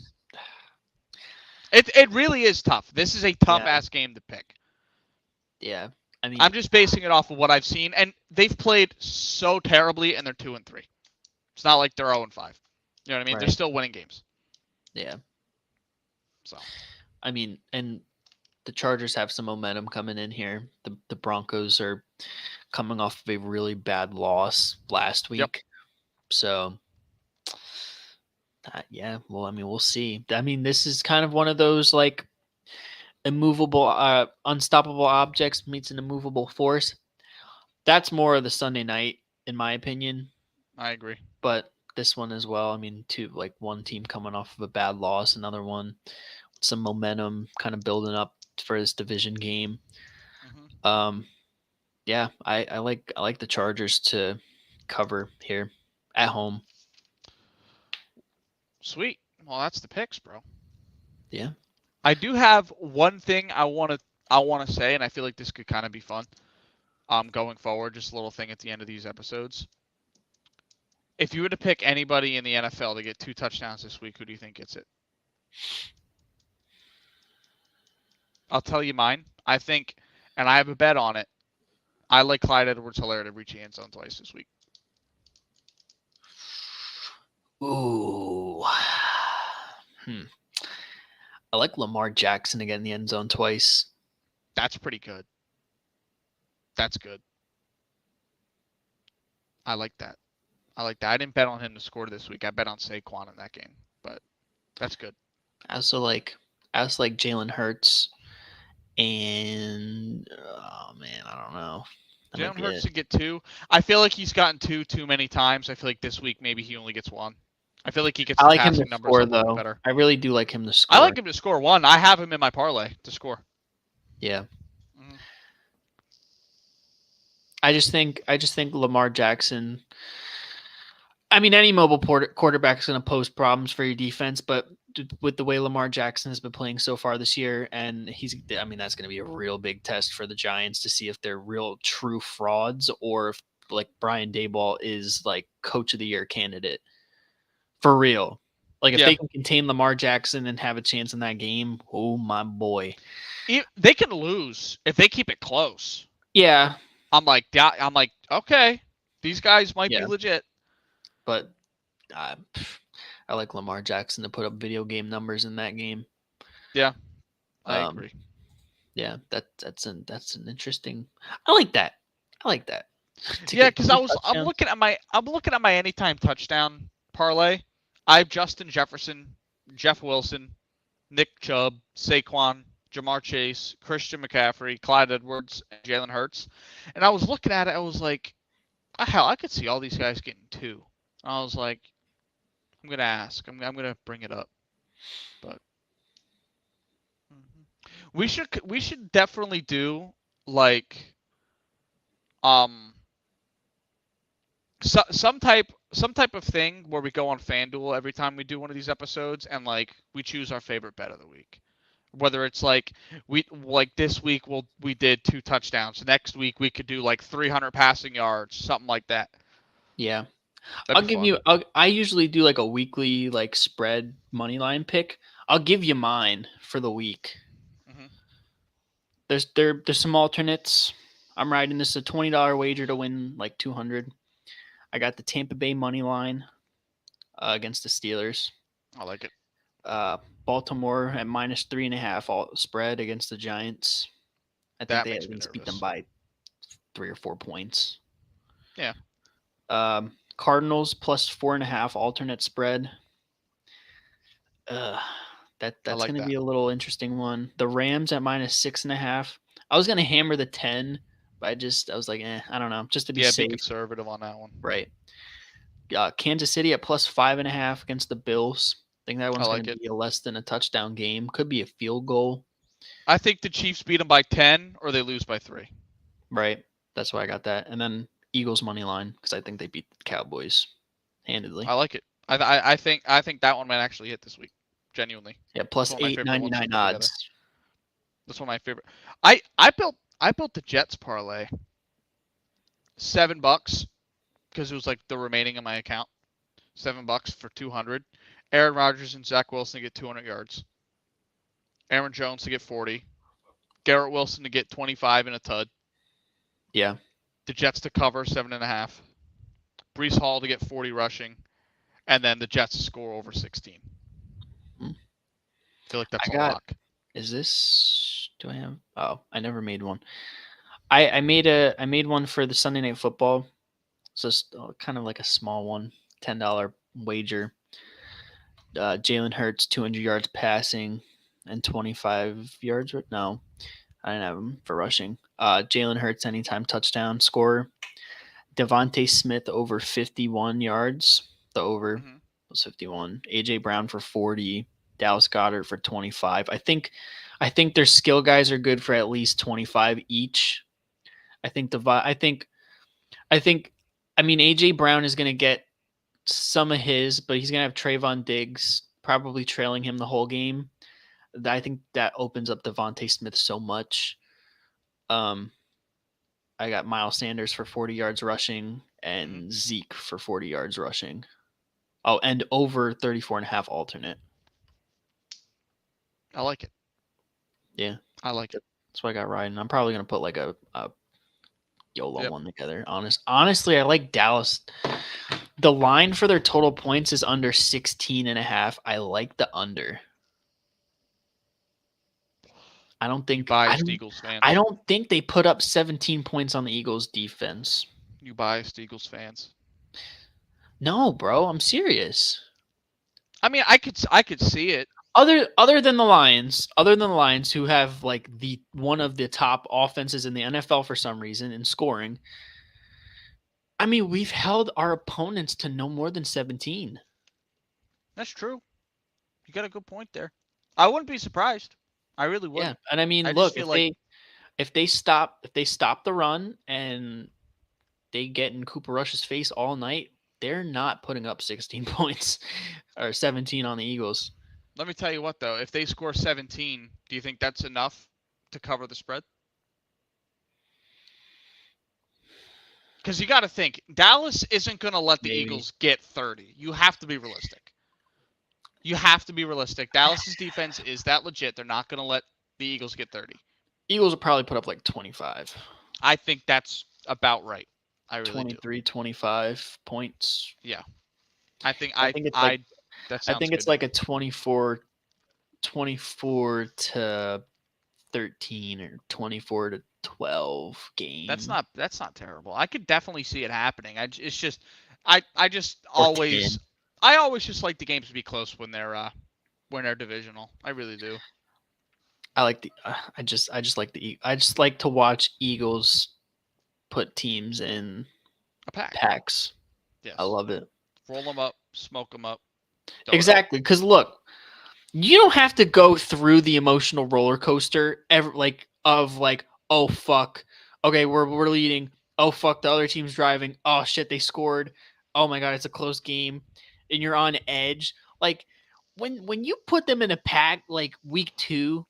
It really is tough. This is a tough ass game to pick. Yeah. I mean, I'm just basing it off of what I've seen, and they've played so terribly, and they're 2-3. It's not like they're 0-5. You know what I mean? Right. They're still winning games. Yeah. So, I mean, and the Chargers have some momentum coming in here. The Broncos are coming off of a really bad loss last week. Yep. So, yeah, well, I mean, we'll see. I mean, this is kind of one of those immovable, unstoppable objects meets an immovable force. That's more of the Sunday night, in my opinion. I agree. But this one as well. I mean, one team coming off of a bad loss, another one, some momentum kind of building up for this division game. Mm-hmm. Yeah, I like the Chargers to cover here at home. Sweet. Well, that's the picks, bro. Yeah. I do have one thing I want to say, and I feel like this could kind of be fun. Going forward, just a little thing at the end of these episodes. If you were to pick anybody in the NFL to get 2 touchdowns this week, who do you think gets it? I'll tell you mine. I think, and I have a bet on it, I like Clyde Edwards-Helaire to reach the end zone twice this week. Ooh. I like Lamar Jackson to get in the end zone twice. That's pretty good. That's good. I like that. I didn't bet on him to score this week. I bet on Saquon in that game, but that's good. I also like Jalen Hurts, and oh man, I don't know. Jalen Hurts to get 2. I feel like he's gotten 2 too many times. I feel like this week maybe he only gets 1. I feel like he gets. I like him to numbers score though. Better. I really do like him to score. I like him to score 1. I have him in my parlay to score. Yeah. Mm-hmm. I just think Lamar Jackson. I mean, any mobile quarterback is going to pose problems for your defense, but with the way Lamar Jackson has been playing so far this year, and that's going to be a real big test for the Giants to see if they're real true frauds or if Brian Daboll is coach of the year candidate for real. If they can contain Lamar Jackson and have a chance in that game, oh my boy. They can lose if they keep it close. Yeah. I'm like, okay, these guys might be legit. But I like Lamar Jackson to put up video game numbers in that game. Yeah, I agree. Yeah, that's an interesting. I like that. to Yeah, get because two I'm touchdowns. looking at my anytime touchdown parlay. I have Justin Jefferson, Jeff Wilson, Nick Chubb, Saquon, Jamar Chase, Christian McCaffrey, Clyde Edwards, and Jalen Hurts. And I was looking at it, I was like, hell, I could see all these guys getting two. I was like, I'm gonna ask. I'm gonna bring it up. But we should definitely do like um some type of thing where we go on FanDuel every time we do one of these episodes and like we choose our favorite bet of the week. Whether it's like this week we did 2 touchdowns. Next week we could do like 300 passing yards, something like that. Yeah. That'd be fun. I usually do like a weekly like spread money line pick. I'll give you mine for the week. Mhm. There's some alternates. I'm riding this a $20 wager to win like 200. I got the Tampa Bay money line against the Steelers. I like it. Baltimore at -3.5 all spread against the Giants. I think That they makes at me least beat them nervous. by 3 or 4 points. Yeah. Cardinals +4.5 alternate spread. That's like going to that. be a little interesting one. The Rams at -6.5. I was going to hammer the 10, but I was like, I don't know, just to be Yeah, safe. be conservative on that one. Right. Kansas City at +5.5 against the Bills. I think that one's like going to it. be a less than a touchdown game. Could be a field goal. I think the Chiefs beat them by 10 or they lose by 3. Right. That's why I got that. And then Eagles money line because I think they beat the Cowboys handedly. I like it. I think that one might actually hit this week. Genuinely. Yeah, That's one of my favorite ones to +899 put together. odds. That's one of my favorite. I built the Jets parlay. $7 because it was like the remaining in my account. $7 for 200. Aaron Rodgers and Zach Wilson to get 200 yards. Aaron Jones to get 40. Garrett Wilson to get 25 in a tud. Yeah. The Jets to cover 7.5. Brees Hall to get 40 rushing, and then the Jets to score over 16. I feel like that's a lock. Is this? Do I have? Oh, I never made one. I made one for the Sunday Night Football. So it's kind of like a small one, $10 wager. Jalen Hurts 200 yards passing and 25 yards. No, I didn't have him for rushing. Jalen Hurts anytime touchdown scorer. Devontae Smith over 51 yards. The over was 51. AJ Brown for 40. Dallas Goedert for 25. I think their skill guys are good for at least 25 each. I mean AJ Brown is going to get some of his, but he's going to have Trayvon Diggs probably trailing him the whole game. I think that opens up Devontae Smith so much. I got Miles Sanders for 40 yards rushing and Zeke for 40 yards rushing. Oh, and over 34.5 alternate. I like it. Yeah. I like it. That's what I got riding. I'm probably going to put like a YOLO one together. Honestly, I like Dallas. The line for their total points is under 16.5. I like the under. I don't think Eagles fans. I don't think they put up 17 points on the Eagles defense. You biased Eagles fans. No, bro, I'm serious. I mean, I could see it. Other than the Lions, who have like the one of the top offenses in the NFL for some reason in scoring. I mean, we've held our opponents to no more than 17. That's true. You got a good point there. I wouldn't be surprised. I really wouldn't. Yeah, and I mean, look, if they stop the run and they get in Cooper Rush's face all night, they're not putting up 16 points or 17 on the Eagles. Let me tell you what, though. If they score 17, do you think that's enough to cover the spread? Because you got to think, Dallas isn't going to let the Eagles get 30. You have to be realistic. Dallas's defense is that legit. They're not going to let the Eagles get 30. Eagles will probably put up like 25. I think that's about right. I really 23, 25 points. Yeah. I think it's like a 24 to 13 or 24 to 12 game. That's not terrible. I could definitely see it happening. It's just I just Or always 10. I always just like the games to be close when they're divisional. I really do. I like the. I just like the. I just like to watch Eagles put teams in A pack. packs. Yes. I love it. Roll them up, smoke them up. Exactly, because look, you don't have to go through the emotional roller coaster of oh fuck, okay, we're leading. Oh fuck, the other team's driving. Oh shit, they scored. Oh my god, it's a close game, and you're on edge. Like when you put them in a pack like week 2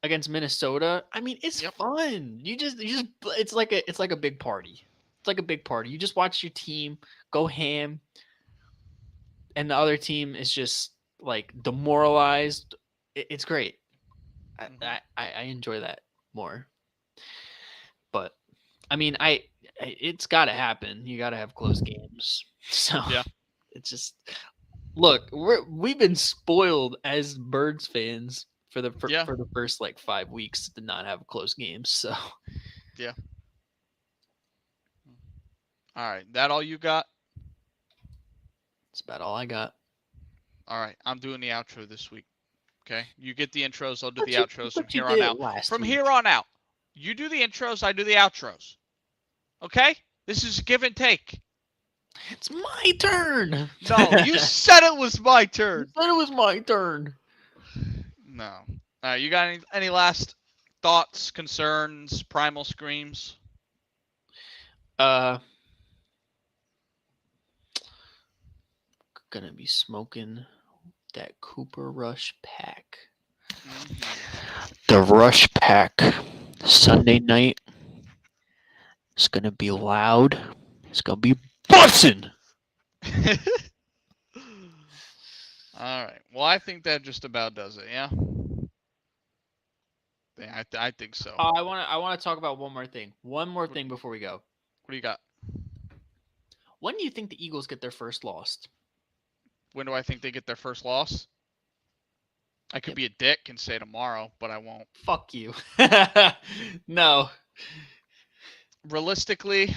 against Minnesota, I mean it's Yep. fun. You just it's like a big party. It's like a big party. You just watch your team go ham, and the other team is just like demoralized. It's great. I enjoy that more. But I mean, it's got to happen. You got to have close games. So Yeah. it's just look, we've been spoiled as Birds fans for the first like 5 weeks to not have close games. So All right, that all you got? that's about all I got. All right, I'm doing the outro this week. Okay, you get the intros. I'll do But the you- outros but from you here on did it out. last From week. here on out, you do the intros. I do the outros. Okay, this is a give and take. It's my turn. No, you said it was my You turn. said it was my turn. No. All right, you got any last thoughts, concerns, primal screams? Gonna be smoking that Cooper Rush pack. The Rush pack Sunday night. It's gonna be loud. It's gonna be bussin'. All right. Well, I think that just about does it. Yeah. Yeah, I think so. I wanna talk about one more thing. One more thing before we go. What do you got? When do you think the Eagles get their first loss? When do I think they get their first loss? I could Yep. be a dick and say tomorrow, but I won't. Fuck you. No. Realistically,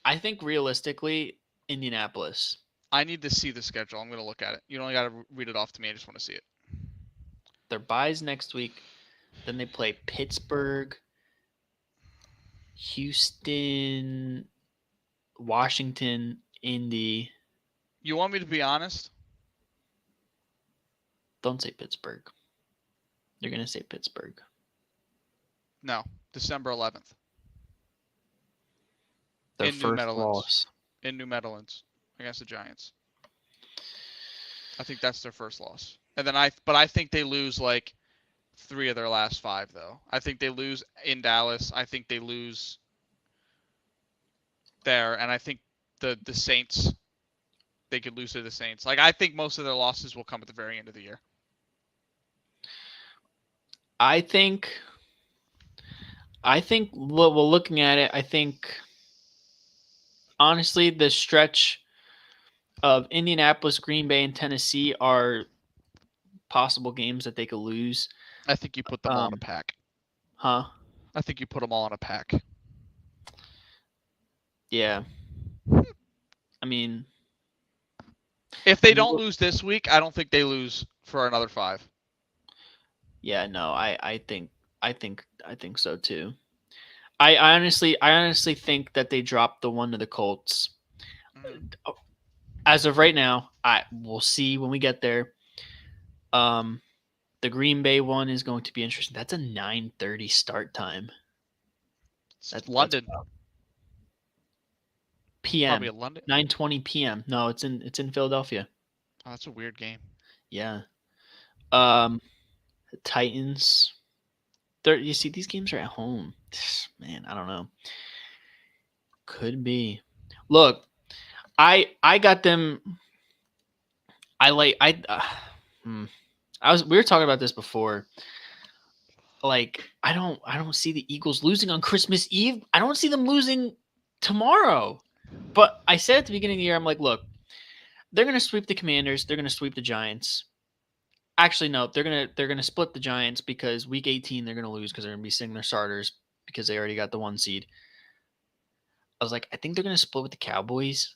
I think realistically, Indianapolis. I need to see the schedule. I'm going to look at it. You don't got to read it off to me. I just want to see it. Their byes next week. Then they play Pittsburgh, Houston, Washington, Indy. You want me to be honest? Don't say Pittsburgh. You're gonna say Pittsburgh. No. December 11th Their In New first Meadowlands. loss. in New Meadowlands against the Giants. I think that's their first loss. And then I think they lose like 3 of their last 5 though. I think they lose in Dallas. I think they lose there, and I think the Saints, they could lose to the Saints. Like I think most of their losses will come at the very end of the year. I think well, looking at it, I think honestly the stretch of Indianapolis, Green Bay, and Tennessee are possible games that they could lose. I think you put them all in a pack. Huh? I think you put them all in a pack. Yeah. I mean, If they don't lose this week, I don't think they lose for another 5. yeah, no, I think so too. I honestly think that they dropped the one to the Colts. As of right now, we'll see when we get there. The Green Bay one is going to be interesting. That's a 9:30 start time. That's London. PM. Probably a London. 9:20 p.m. No, it's in Philadelphia. Oh, that's a weird game. Yeah. Titans. You see, these games are at home. Man, I don't know. Could be. Look, I got them. We were talking about this before. Like, I don't see the Eagles losing on Christmas Eve. I don't see them losing tomorrow. But I said at the beginning of the year, I'm like, look, they're gonna sweep the Commanders. They're gonna sweep the Giants. Actually, no, they're gonna split the Giants because week 18 they're gonna lose because they're gonna be sitting their starters because they already got the 1 seed. I was like, I think they're gonna split with the Cowboys,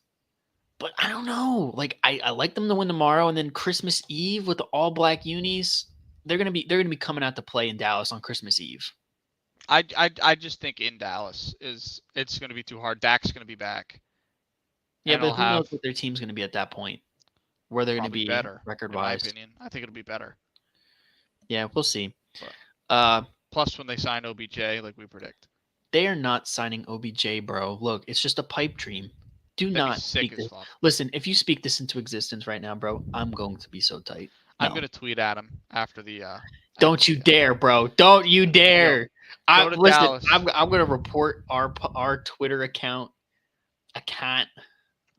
but I don't know. Like, I like them to win tomorrow, and then Christmas Eve with the all black unis, they're gonna be coming out to play in Dallas on Christmas Eve. I just think in Dallas it's going to be too hard. Dak's going to be back. Yeah, And but I'll who have knows what their team's gonna be at that point? Where they're gonna probably be better, record in my wise. opinion. I think it'll be better. Yeah, we'll see. But- Plus, when they sign OBJ, like we predict, They are not signing OBJ, bro. Look, it's just a pipe dream. Do that'd not be sick speak as this. fuck. Listen, if you speak this into existence right now, bro, I'm going to be so tight. I'm No. going to tweet at him after the. Don't you dare, bro. Don't you dare. go to Listen, Dallas. I'm going to report our Twitter account. I can't.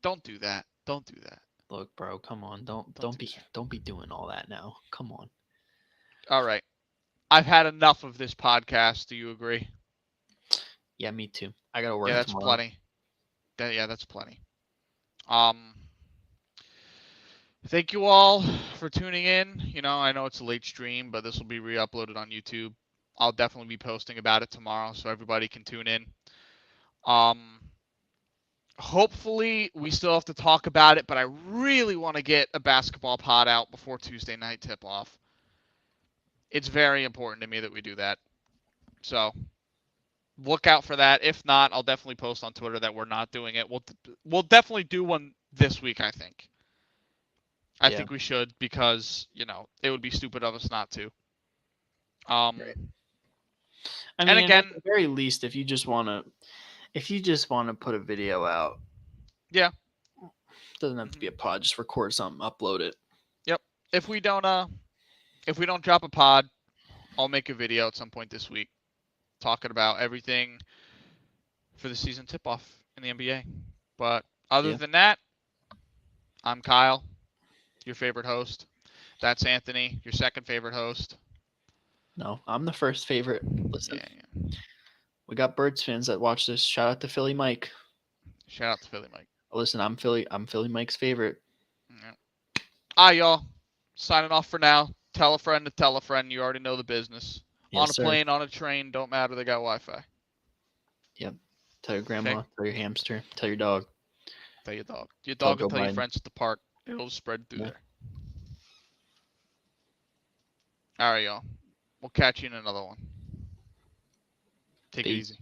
Don't do that. Don't do that. Look, bro, come on. Don't do don't be doing all that now. Come on. All right. I've had enough of this podcast. Do you agree? Yeah, me too. I got to work Yeah, that's tomorrow. plenty. That's plenty. Thank you all for tuning in. You know, I know it's a late stream, but this will be re-uploaded on YouTube. I'll definitely be posting about it tomorrow, so everybody can tune in. Hopefully, we still have to talk about it, but I really want to get a basketball pod out before Tuesday night tip-off. It's very important to me that we do that. So, look out for that. If not, I'll definitely post on Twitter that we're not doing it. We'll definitely do one this week, I think. I think we should because, you know, it would be stupid of us not to. Right. I mean, and again, at the very least, if you just want to put a video out, yeah, doesn't have to be a pod. Just record something, upload it. Yep. If we don't drop a pod, I'll make a video at some point this week talking about everything for the season tip-off in the NBA. But other than that, I'm Kyle, your favorite host. That's Anthony, your second favorite host. No, I'm the first favorite. Listen, Yeah. we got Birds fans that watch this. Shout out to Philly Mike. Shout out to Philly Mike. Listen, I'm Philly Mike's favorite. Yeah. All right, y'all. Signing off for now. Tell a friend to tell a friend. You already know the business. Yes, on a sir. plane, on a train, don't matter. They got Wi-Fi. Yep. Tell your grandma. Okay. Tell your hamster. Tell your dog. Tell your dog. Your dog will Joe tell your Biden. friends at the park. It'll spread through Yeah. there. All right, y'all. We'll catch you in another one. Take it Peace. easy.